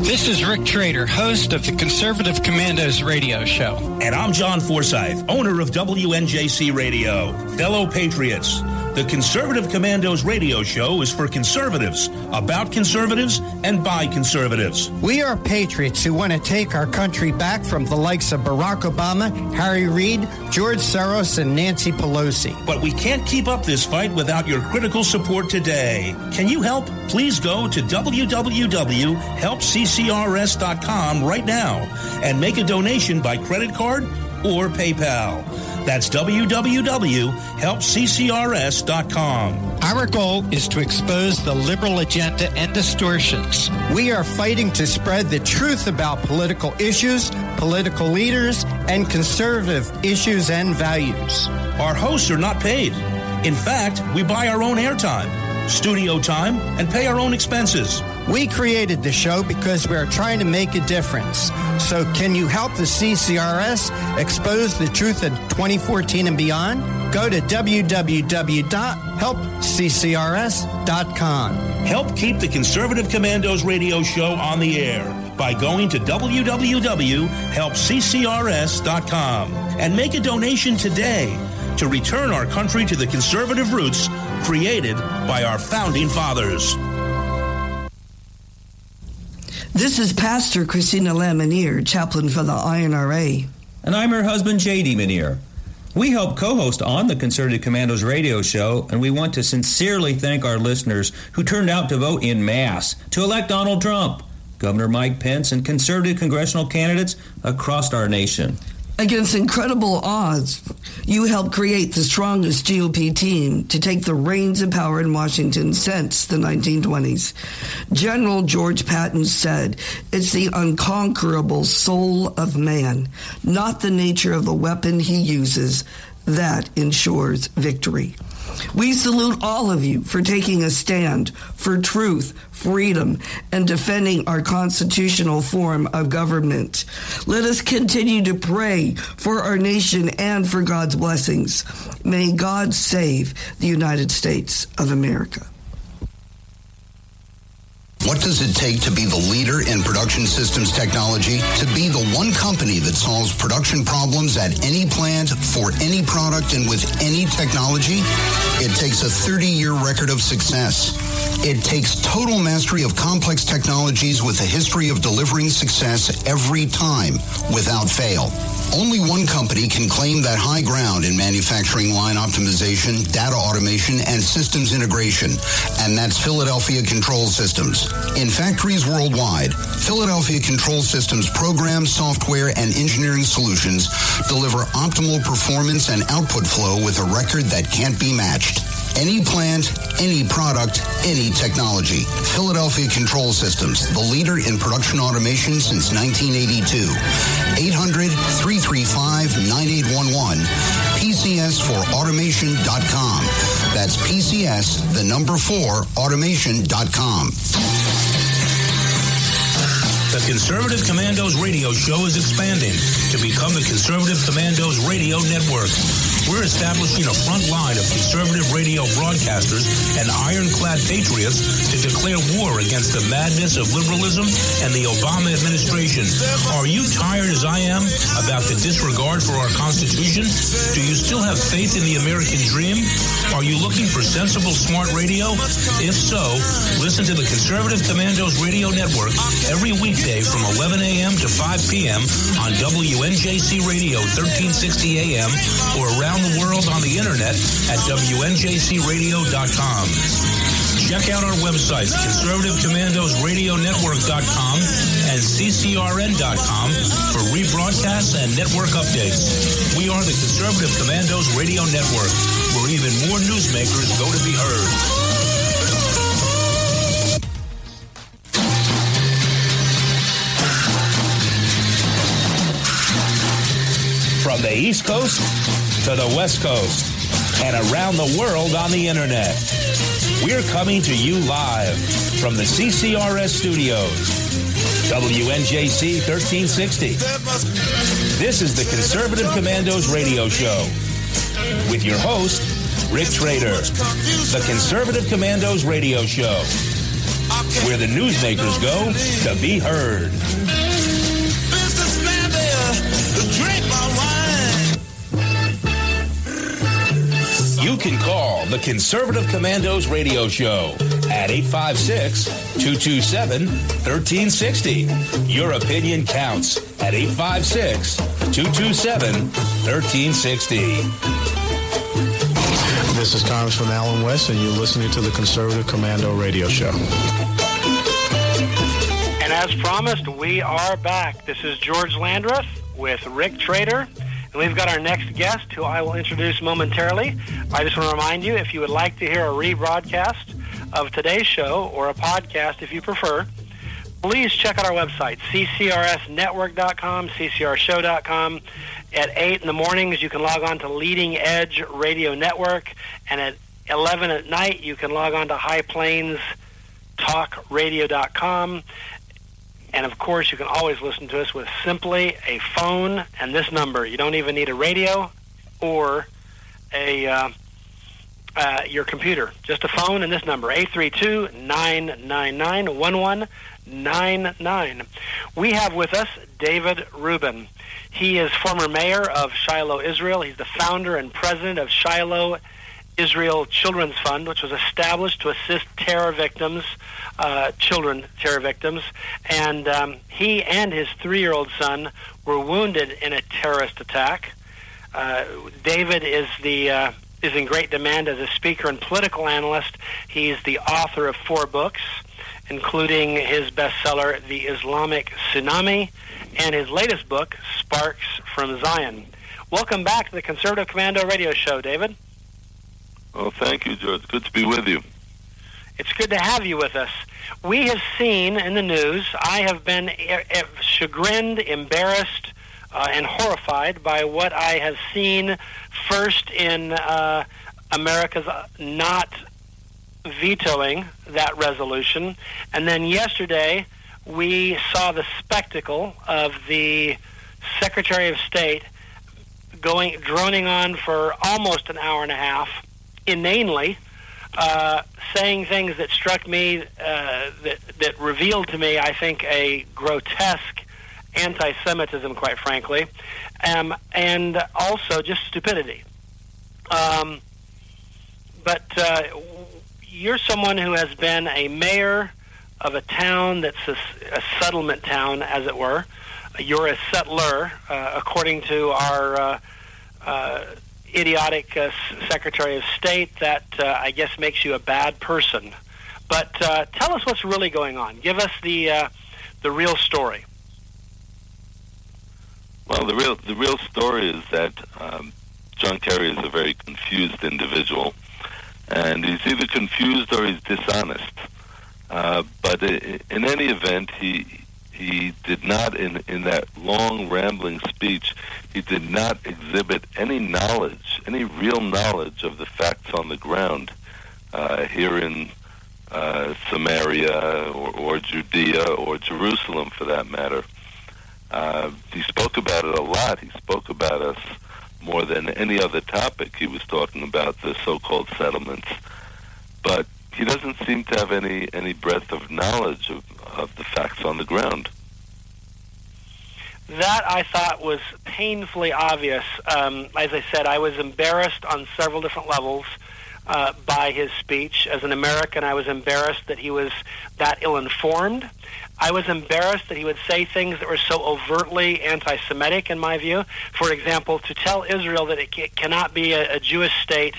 This is Rick Trader, host of the Conservative Commandos radio show. And I'm John Forsyth, owner of WNJC Radio. Fellow patriots, the Conservative Commandos radio show is for conservatives, about conservatives, and by conservatives. We are patriots who want to take our country back from the likes of Barack Obama, Harry Reid, George Soros, and Nancy Pelosi. But we can't keep up this fight without your critical support today. Can you help? Please go to www.helpccrs.com right now and make a donation by credit card or PayPal. That's www.helpccrs.com. Our goal is to expose the liberal agenda and distortions. We are fighting to spread the truth about political issues, political leaders, and conservative issues and values. Our hosts are not paid. In fact, we buy our own airtime, studio time, and pay our own expenses. We created the show because we are trying to make a difference. So can you help the CCRS expose the truth in 2014 and beyond? Go to www.helpccrs.com. Help keep the Conservative Commandos radio show on the air by going to www.helpccrs.com and make a donation today to return our country to the conservative roots created by our founding fathers. This is Pastor Christina Lamanier, chaplain for the INRA. And I'm her husband, J.D. Manier. We help co-host on the Conservative Commandos radio show, and we want to sincerely thank our listeners who turned out to vote en masse to elect Donald Trump, Governor Mike Pence, and conservative congressional candidates across our nation. Against incredible odds, you helped create the strongest GOP team to take the reins of power in Washington since the 1920s. General George Patton said, "It's the unconquerable soul of man, not the nature of the weapon he uses, that ensures victory." We salute all of you for taking a stand for truth, freedom, and defending our constitutional form of government. Let us continue to pray for our nation and for God's blessings. May God save the United States of America. What does it take to be the leader in production systems technology? To be the one company that solves production problems at any plant, for any product, and with any technology? It takes a 30-year record of success. It takes total mastery of complex technologies with a history of delivering success every time without fail. Only one company can claim that high ground in manufacturing line optimization, data automation, and systems integration, and that's Philadelphia Control Systems. In factories worldwide, Philadelphia Control Systems programs, software, and engineering solutions deliver optimal performance and output flow with a record that can't be matched. Any plant, any product, any technology. Philadelphia Control Systems, the leader in production automation since 1982. 800-335-9811. PCS4automation.com. That's PCS, the number 4, automation.com. The Conservative Commandos radio show is expanding to become the Conservative Commandos radio network. We're establishing a front line of conservative radio broadcasters and ironclad patriots to declare war against the madness of liberalism and the Obama administration. Are you tired, as I am, about the disregard for our Constitution? Do you still have faith in the American dream? Are you looking for sensible, smart radio? If so, listen to the Conservative Commandos radio network every weekday from 11 a.m. to 5 p.m. on WNJC Radio 1360 a.m. or around the world on the internet at WNJCradio.com. Check out our websites, ConservativeCommandosRadioNetwork.com and CCRN.com for rebroadcasts and network updates. We are the Conservative Commandos Radio Network, where even more newsmakers go to be heard. From the East Coast to the West Coast and around the world on the internet, we're coming to you live from the CCRS studios, WNJC 1360. This is the Conservative Commandos radio show with your host, Rick Trader. The Conservative Commandos radio show, where the newsmakers go to be heard. You can call the Conservative Commandos radio show at 856-227-1360. Your opinion counts at 856-227-1360. This is Congressman Alan West, and you're listening to the Conservative Commando radio show. And as promised, we are back. This is George Landreth with Rick Trader. And we've got our next guest, who I will introduce momentarily. I just want to remind you, if you would like to hear a rebroadcast of today's show, or a podcast if you prefer, please check out our website, ccrsnetwork.com, ccrshow.com. At 8 in the mornings, you can log on to Leading Edge Radio Network, and at 11 at night, you can log on to highplainstalkradio.com. And, of course, you can always listen to us with simply a phone and this number. You don't even need a radio or your computer. Just a phone and this number, 832-999-1199. We have with us David Rubin. He is former mayor of Shiloh, Israel. He's the founder and president of Shiloh Israel Children's Fund, which was established to assist terror victims, children terror victims, and he and his 3-year-old son were wounded in a terrorist attack. David is in great demand as a speaker and political analyst. He's the author of 4 books, including his bestseller, The Islamic Tsunami, and his latest book, Sparks from Zion. Welcome back to the Conservative Commando Radio Show, David. Well, thank you, George. Good to be with you. It's good to have you with us. We have seen in the news, I have been chagrined, embarrassed, and horrified by what I have seen first in America's not vetoing that resolution. And then yesterday, we saw the spectacle of the Secretary of State droning on for almost an hour and a half, inanely, saying things that struck me, that revealed to me, I think, a grotesque anti-Semitism, quite frankly, and also just stupidity. But you're someone who has been a mayor of a town that's a settlement town, as it were. You're a settler, according to our idiotic Secretary of State. That, I guess, makes you a bad person. But tell us what's really going on. Give us the real story. Well, the real story is that John Kerry is a very confused individual, and he's either confused or he's dishonest. But in any event, he did not, in that long, rambling speech, he did not exhibit any knowledge, any real knowledge of the facts on the ground here in Samaria or Judea or Jerusalem, for that matter. He spoke about it a lot. He spoke about us more than any other topic. He was talking about the so-called settlements. But he doesn't seem to have any breadth of knowledge of the facts on the ground. That, I thought, was painfully obvious. As I said, I was embarrassed on several different levels by his speech. As an American, I was embarrassed that he was that ill-informed. I was embarrassed that he would say things that were so overtly anti-Semitic, in my view. For example, to tell Israel that it cannot be a Jewish state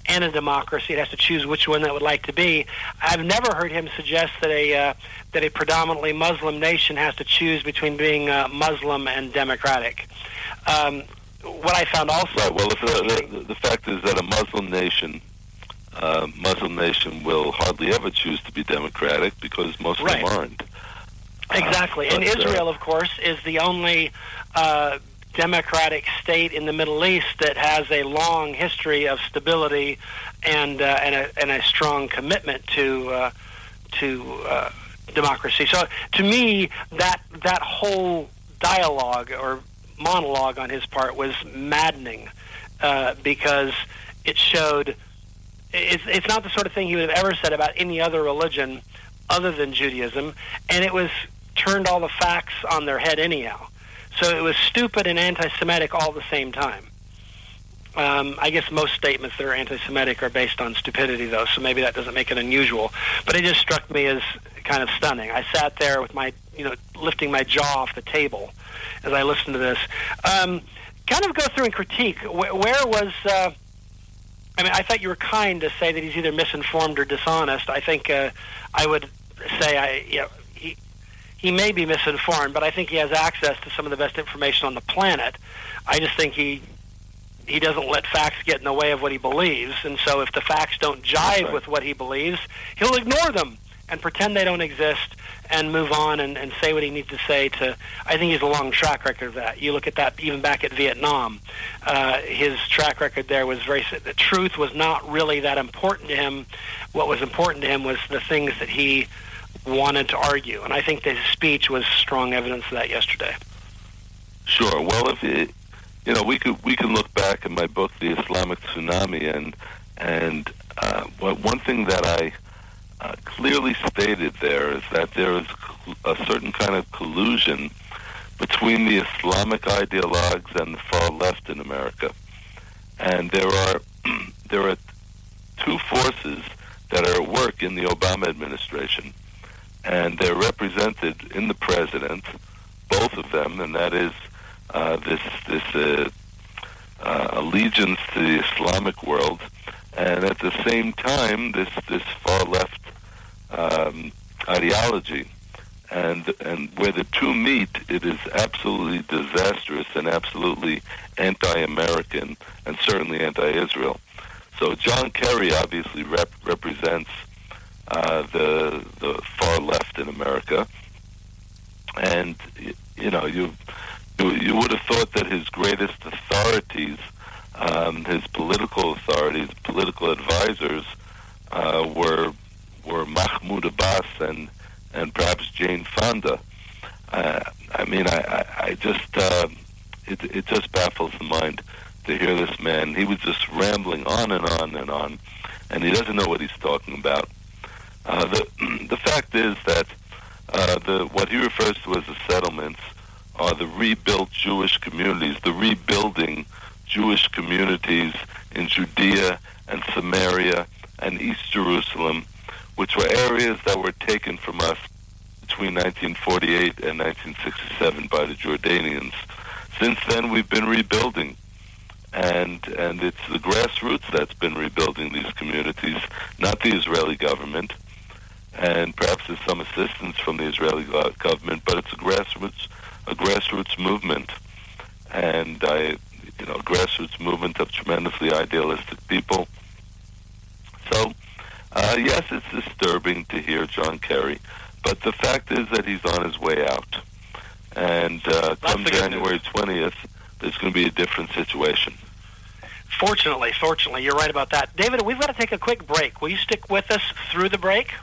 and a democracy, it has to choose which one it would like to be. I've never heard him suggest that a predominantly Muslim nation has to choose between being Muslim and democratic. What I found also... Right, well, the fact is that a Muslim nation will hardly ever choose to be democratic because most of them aren't. Exactly. And Israel, of course, is the only democratic state in the Middle East that has a long history of stability and a strong commitment to democracy. So, to me, that whole dialogue or monologue on his part was maddening because it showed it's not the sort of thing he would have ever said about any other religion other than Judaism, and it was turned all the facts on their head anyhow. So it was stupid and anti-Semitic all at the same time. I guess most statements that are anti-Semitic are based on stupidity, though, so maybe that doesn't make it unusual. But it just struck me as kind of stunning. I sat there with my, lifting my jaw off the table as I listened to this. Kind of go through and critique. Where was... I thought you were kind to say that he's either misinformed or dishonest. I think I would say he may be misinformed, but I think he has access to some of the best information on the planet. I just think he doesn't let facts get in the way of what he believes, and so if the facts don't jive with what he believes, he'll ignore them and pretend they don't exist and move on and say what he needs to say. I think he has a long track record of that. You look at that even back at Vietnam. His track record there was the truth was not really that important to him. What was important to him was the things that he wanted to argue, and I think that his speech was strong evidence of that yesterday. Sure. Well, if we can look back in my book, The Islamic Tsunami, and one thing that I clearly stated there is that there is a certain kind of collusion between the Islamic ideologues and the far left in America, and there are two forces that are at work in the Obama administration. And they're represented in the president, both of them, and that is this allegiance to the Islamic world, and at the same time, this far left ideology, and where the two meet, it is absolutely disastrous and absolutely anti-American and certainly anti-Israel. So John Kerry obviously represents the far left in America, and you would have thought that his greatest authorities, his political authorities, political advisors, were Mahmoud Abbas and perhaps Jane Fonda. It just baffles the mind to hear this man. He was just rambling on and on and on, and he doesn't know what he's talking about. The fact is that what he refers to as the settlements are the rebuilt Jewish communities, the rebuilding Jewish communities in Judea and Samaria and East Jerusalem, which were areas that were taken from us between 1948 and 1967 by the Jordanians. Since then, we've been rebuilding, and it's the grassroots that's been rebuilding these communities, not the Israeli government. And perhaps there's some assistance from the Israeli government, but it's a grassroots movement, and a grassroots movement of tremendously idealistic people. So, yes, it's disturbing to hear John Kerry, but the fact is that he's on his way out. And come January 20th, there's going to be a different situation. Fortunately, you're right about that. David, we've got to take a quick break. Will you stick with us through the break?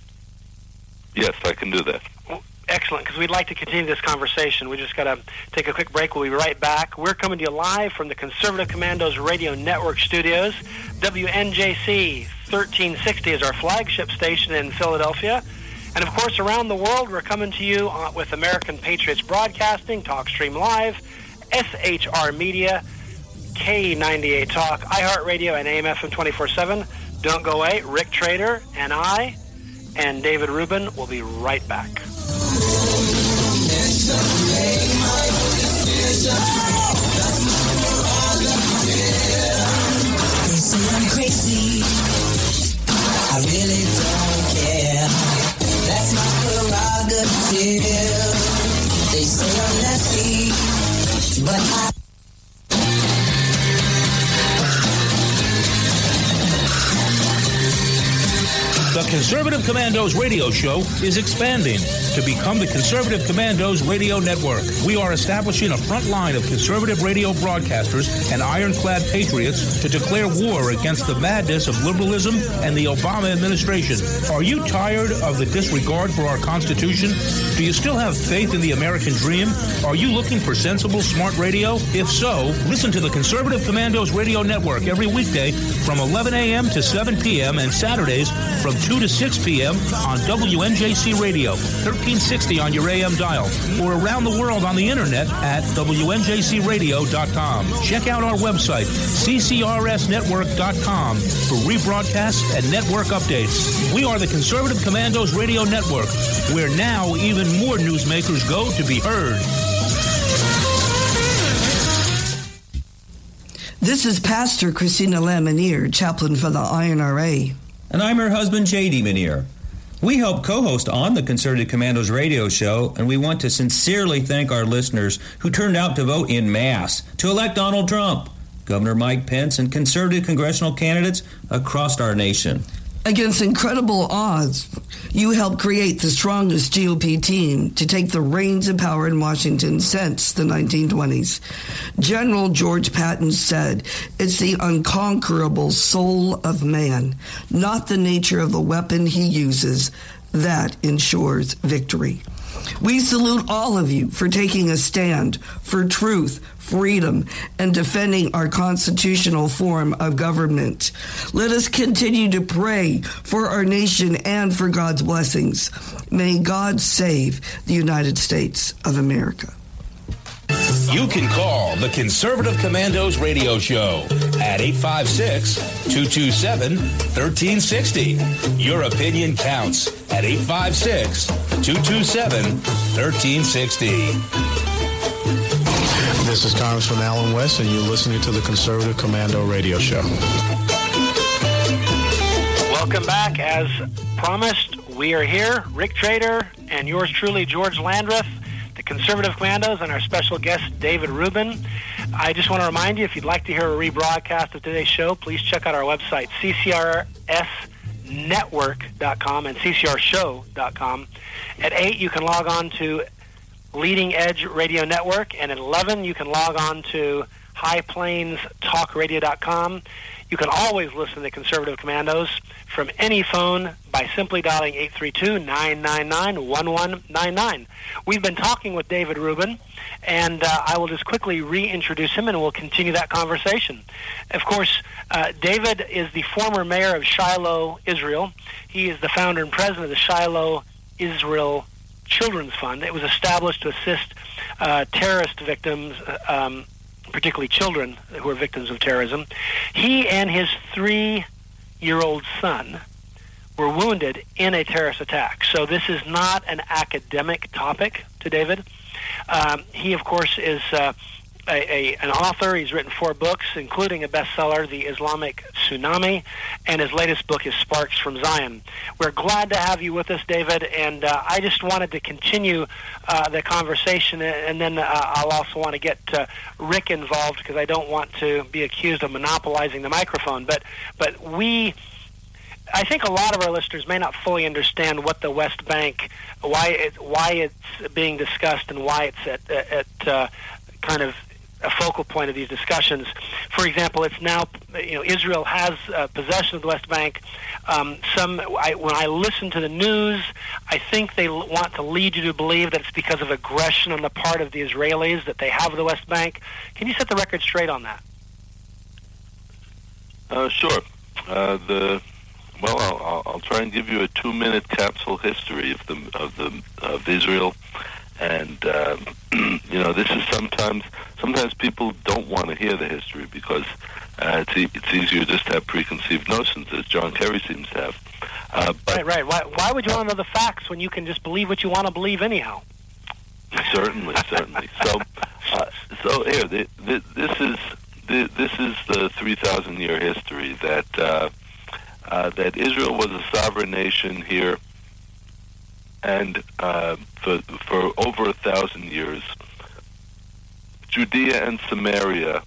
Yes, I can do that. Well, excellent, because we'd like to continue this conversation. We just got to take a quick break. We'll be right back. We're coming to you live from the Conservative Commandos Radio Network studios. WNJC 1360 is our flagship station in Philadelphia. And, of course, around the world, we're coming to you with American Patriots Broadcasting, TalkStream Live, SHR Media, K98 Talk, iHeartRadio, and AM/FM 24/7. Don't go away. Rick Trader and I and David Rubin will be right back. They say I'm crazy. I really don't care. That's my prerogative. They say I'm nasty, but I... The Conservative Commandos radio show is expanding to become the Conservative Commandos Radio Network. We are establishing a front line of conservative radio broadcasters and ironclad patriots to declare war against the madness of liberalism and the Obama administration. Are you tired of the disregard for our Constitution? Do you still have faith in the American dream? Are you looking for sensible, smart radio? If so, listen to the Conservative Commandos Radio Network every weekday from 11 a.m. to 7 p.m. and Saturdays from 2 to 6 p.m. on WNJC Radio, 1360 on your AM dial, or around the world on the internet at WNJCradio.com. Check out our website, CCRSnetwork.com, for rebroadcasts and network updates. We are the Conservative Commandos Radio Network, where now even more newsmakers go to be heard. This is Pastor Christina Lamanier, chaplain for the INRA. And I'm her husband, J.D. Manier. We help co-host on the Conservative Commandos radio show, and we want to sincerely thank our listeners who turned out to vote en masse to elect Donald Trump, Governor Mike Pence, and conservative congressional candidates across our nation. Against incredible odds, you helped create the strongest GOP team to take the reins of power in Washington since the 1920s. General George Patton said, "It's the unconquerable soul of man, not the nature of the weapon he uses, that ensures victory." We salute all of you for taking a stand for truth, freedom, and defending our constitutional form of government. Let us continue to pray for our nation and for God's blessings. May God save the United States of America. You can call the Conservative Commandos radio show at 856-227-1360. Your opinion counts at 856-227-1360. This is Congressman Alan West, and you're listening to the Conservative Commando radio show. Welcome back. As promised, we are here, Rick Trader and yours truly, George Landreth, the Conservative Commandos, and our special guest, David Rubin. I just want to remind you, if you'd like to hear a rebroadcast of today's show, please check out our website, CCRSnetwork.com and CCRshow.com. At 8, you can log on to Leading Edge Radio Network, and at 11, you can log on to HighPlainsTalkRadio.com. You can always listen to Conservative Commandos from any phone by simply dialing 832-999-1199. We've been talking with David Rubin, and I will just quickly reintroduce him, and we'll continue that conversation. Of course, David is the former mayor of Shiloh, Israel. He is the founder and president of the Shiloh Israel Children's Fund. It was established to assist terrorist victims, particularly children who are victims of terrorism. He and his 3 7-year-old son were wounded in a terrorist attack. So this is not an academic topic to David. He, of course, is an author. He's written 4 books, including a bestseller, The Islamic Tsunami, and his latest book is Sparks from Zion. We're glad to have you with us, David, and I just wanted to continue the conversation, and then I'll also want to get Rick involved because I don't want to be accused of monopolizing the microphone. But I think a lot of our listeners may not fully understand what the West Bank, why it's being discussed, and why it's at kind of a focal point of these discussions. For example, it's now, Israel has possession of the West Bank. When I listen to the news, I think they want to lead you to believe that it's because of aggression on the part of the Israelis that they have the West Bank. Can you set the record straight on that? Sure. I'll try and give you a 2-minute capsule history of Israel. And this is sometimes people don't want to hear the history because it's easier just to have preconceived notions, as John Kerry seems to have. Right. Why would you want to know the facts when you can just believe what you want to believe anyhow? Certainly. So here, this is the 3,000-year history that Israel was a sovereign nation here. And for over 1,000 years, Judea and Samaria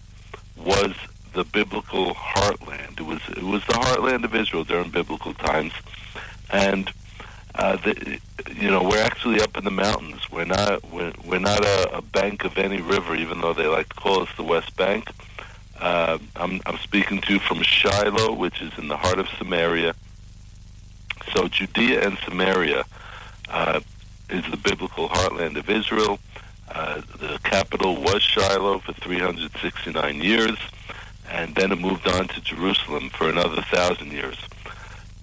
was the biblical heartland. It was the heartland of Israel during biblical times, and we're actually up in the mountains. We're not a bank of any river, even though they like to call us the West Bank. I'm speaking to you from Shiloh, which is in the heart of Samaria. So Judea and Samaria is the biblical heartland of Israel. The capital was Shiloh for 369 years, and then it moved on to Jerusalem for another 1,000 years.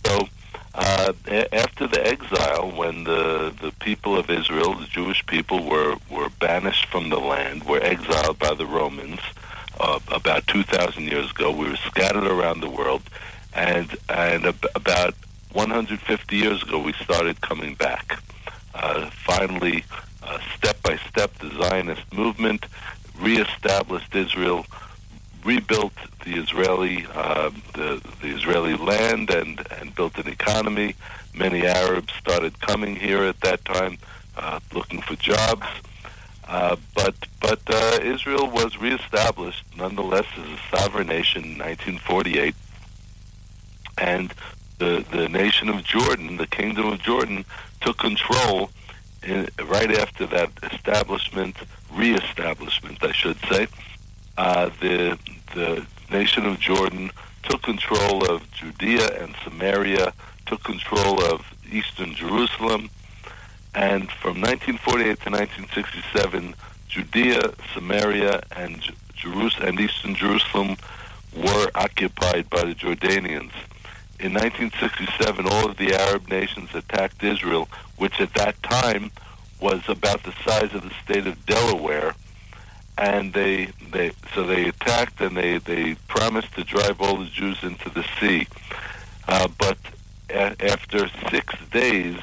So after the exile, when the people of Israel, the Jewish people, were banished from the land, were exiled by the Romans about 2,000 years ago, we were scattered around the world, and about 150 years ago, we started coming back. Finally, step by step, the Zionist movement reestablished Israel, rebuilt the Israeli land, and built an economy. Many Arabs started coming here at that time, looking for jobs. But Israel was reestablished nonetheless as a sovereign nation in 1948, and the nation of Jordan, the Kingdom of Jordan, took control right after that reestablishment, I should say. The nation of Jordan took control of Judea and Samaria, took control of eastern Jerusalem, and from 1948 to 1967, Judea, Samaria, and eastern Jerusalem were occupied by the Jordanians. In 1967, all of the Arab nations attacked Israel, which at that time was about the size of the state of Delaware, and they attacked, and they promised to drive all the Jews into the sea. But after 6 days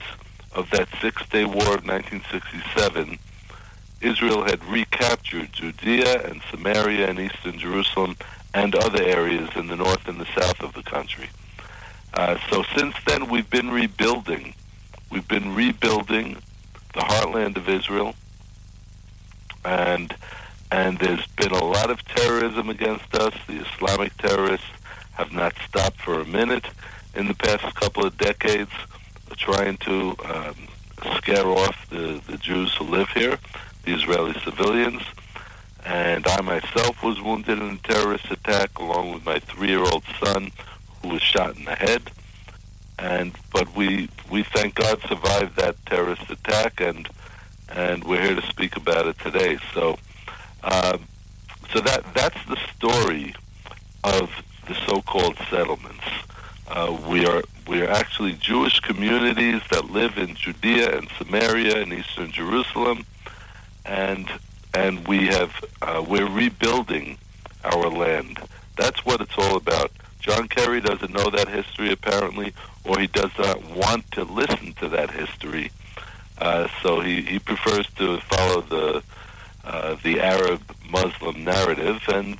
of that 6-day war of 1967, Israel had recaptured Judea and Samaria and eastern Jerusalem and other areas in the north and the south of the country. So since then, we've been rebuilding. We've been rebuilding the heartland of Israel, and there's been a lot of terrorism against us. The Islamic terrorists have not stopped for a minute in the past couple of decades, trying to scare off the Jews who live here, the Israeli civilians. And I myself was wounded in a terrorist attack, along with my 3-year-old son, who was shot in the head. But we thank God survived that terrorist attack, and we're here to speak about it today. So that's the story of the so-called settlements. We are actually Jewish communities that live in Judea and Samaria and eastern Jerusalem, and we're rebuilding our land. That's what it's all about. John Kerry doesn't know that history apparently, or he does not want to listen to that history. So he prefers to follow the Arab Muslim narrative, and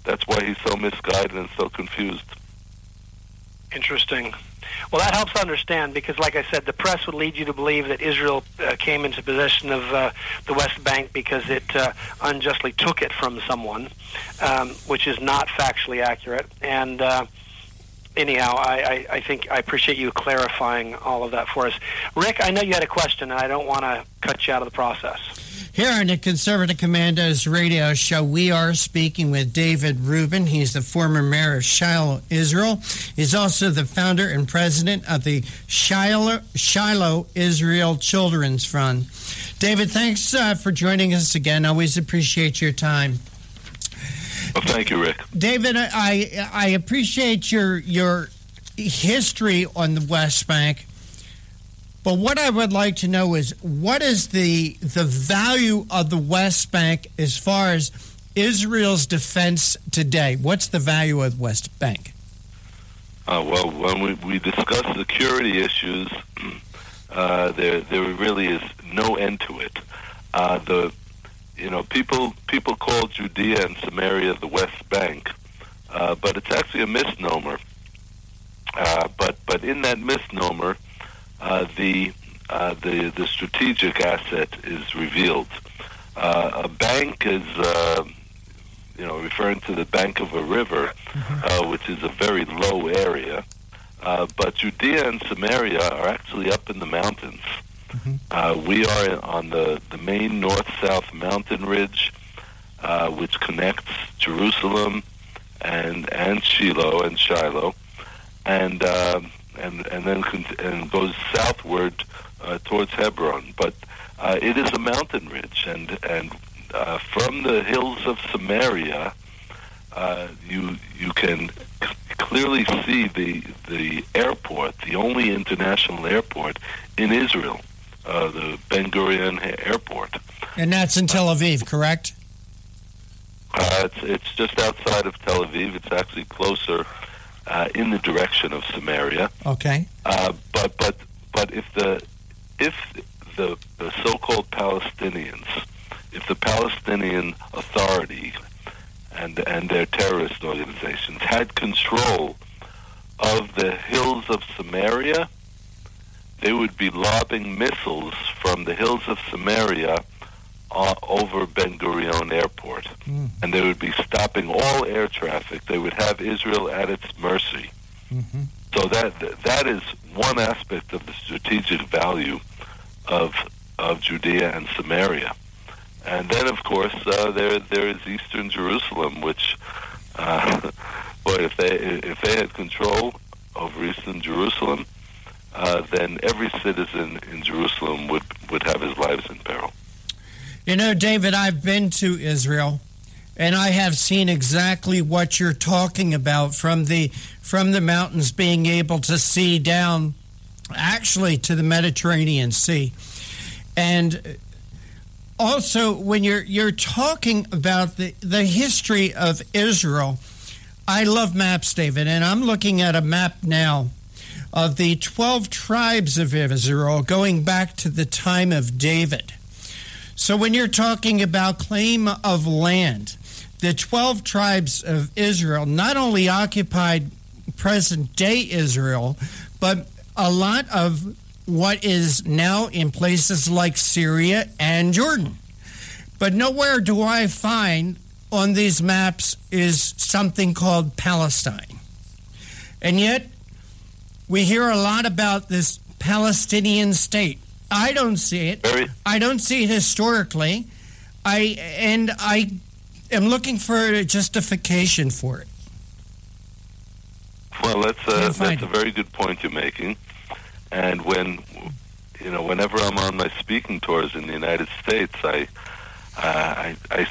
that's why he's so misguided and so confused. Interesting. Well, that helps understand, because, like I said, the press would lead you to believe that Israel came into possession of the West Bank because it unjustly took it from someone, which is not factually accurate. And anyhow, I think I appreciate you clarifying all of that for us. Rick, I know you had a question, and I don't want to cut you out of the process. Here on the Conservative Commandos radio show, we are speaking with David Rubin. He's the former mayor of Shiloh, Israel. He's also the founder and president of the Shiloh Israel Children's Fund. David, thanks for joining us again. Always appreciate your time. Well, thank you, Rick. David, I appreciate your history on the West Bank. But what I would like to know is, what is the value of the West Bank as far as Israel's defense today? What's the value of the West Bank? Well, when we discuss security issues, there really is no end to it. People call Judea and Samaria the West Bank, but it's actually a misnomer. But in that misnomer, the strategic asset is revealed. A bank is, referring to the bank of a river, which is a very low area. But Judea and Samaria are actually up in the mountains. We are on the main north-south mountain ridge, which connects Jerusalem and Shiloh, and then goes southward towards Hebron. But it is a mountain ridge, and from the hills of Samaria, you can clearly see the airport, the only international airport in Israel, the Ben Gurion Airport. And that's in Tel Aviv, correct? It's just outside of Tel Aviv. It's actually closer in the direction of Samaria. Okay. But if the so-called Palestinians, if the Palestinian Authority and their terrorist organizations had control of the hills of Samaria, they would be lobbing missiles from the hills of Samaria over Ben Gurion Airport, and they would be stopping all air traffic. They would have Israel at its mercy. So that is one aspect of the strategic value of Judea and Samaria. And then, of course, there is Eastern Jerusalem, which, if they had control over Eastern Jerusalem, then every citizen in Jerusalem would have his lives in peril. You know, David, I've been to Israel, and I have seen exactly what you're talking about, from the mountains being able to see down, actually, to the Mediterranean Sea. And also, when you're talking about the history of Israel, I love maps, David, and I'm looking at a map now of the 12 tribes of Israel going back to the time of David. So when you're talking about claim of land, the 12 tribes of Israel not only occupied present-day Israel, but a lot of what is now in places like Syria and Jordan. But nowhere do I find on these maps is something called Palestine. And yet, we hear a lot about this Palestinian state. I don't see it. I don't see it historically. I am looking for a justification for it. Well, that's a very good point you're making. And whenever I'm on my speaking tours in the United States, I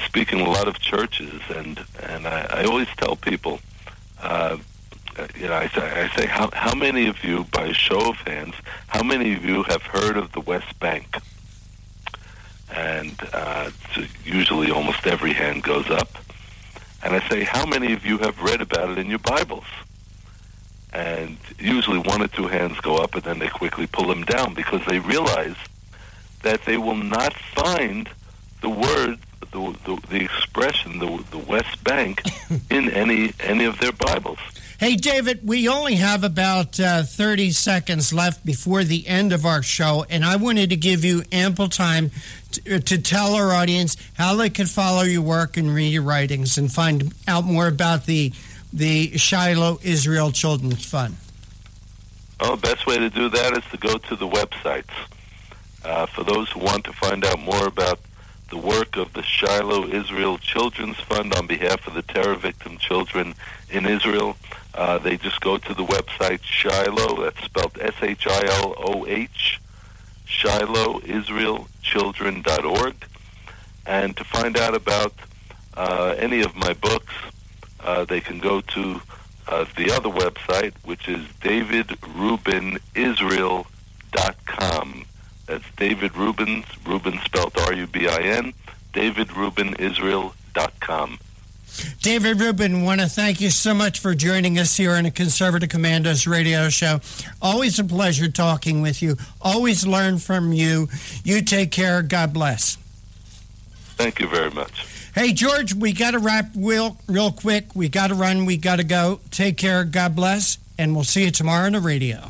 speak in a lot of churches, and I always tell people, I say, how many of you, by a show of hands, how many of you have heard of the West Bank? And usually almost every hand goes up. And I say, how many of you have read about it in your Bibles? And usually one or two hands go up, and then they quickly pull them down because they realize that they will not find the word, the expression, the West Bank in any of their Bibles. Hey, David, we only have about 30 seconds left before the end of our show, and I wanted to give you ample time to tell our audience how they can follow your work and read your writings and find out more about the Shiloh Israel Children's Fund. Well, the best way to do that is to go to the websites. For those who want to find out more about the work of the Shiloh Israel Children's Fund on behalf of the terror victim children in Israel, they just go to the website Shiloh, that's spelled SHILOH, ShilohIsraelChildren.org. And to find out about any of my books, they can go to the other website, which is DavidRubinIsrael.com. That's David Rubin spelled R-U-B-I-N, DavidRubinIsrael.com. David Rubin, want to thank you so much for joining us here on the Conservative Commandos radio show. Always a pleasure talking with you. Always learn from you. You take care. God bless. Thank you very much. Hey, George, we got to wrap real quick. We got to run. We got to go. Take care. God bless. And we'll see you tomorrow on the radio.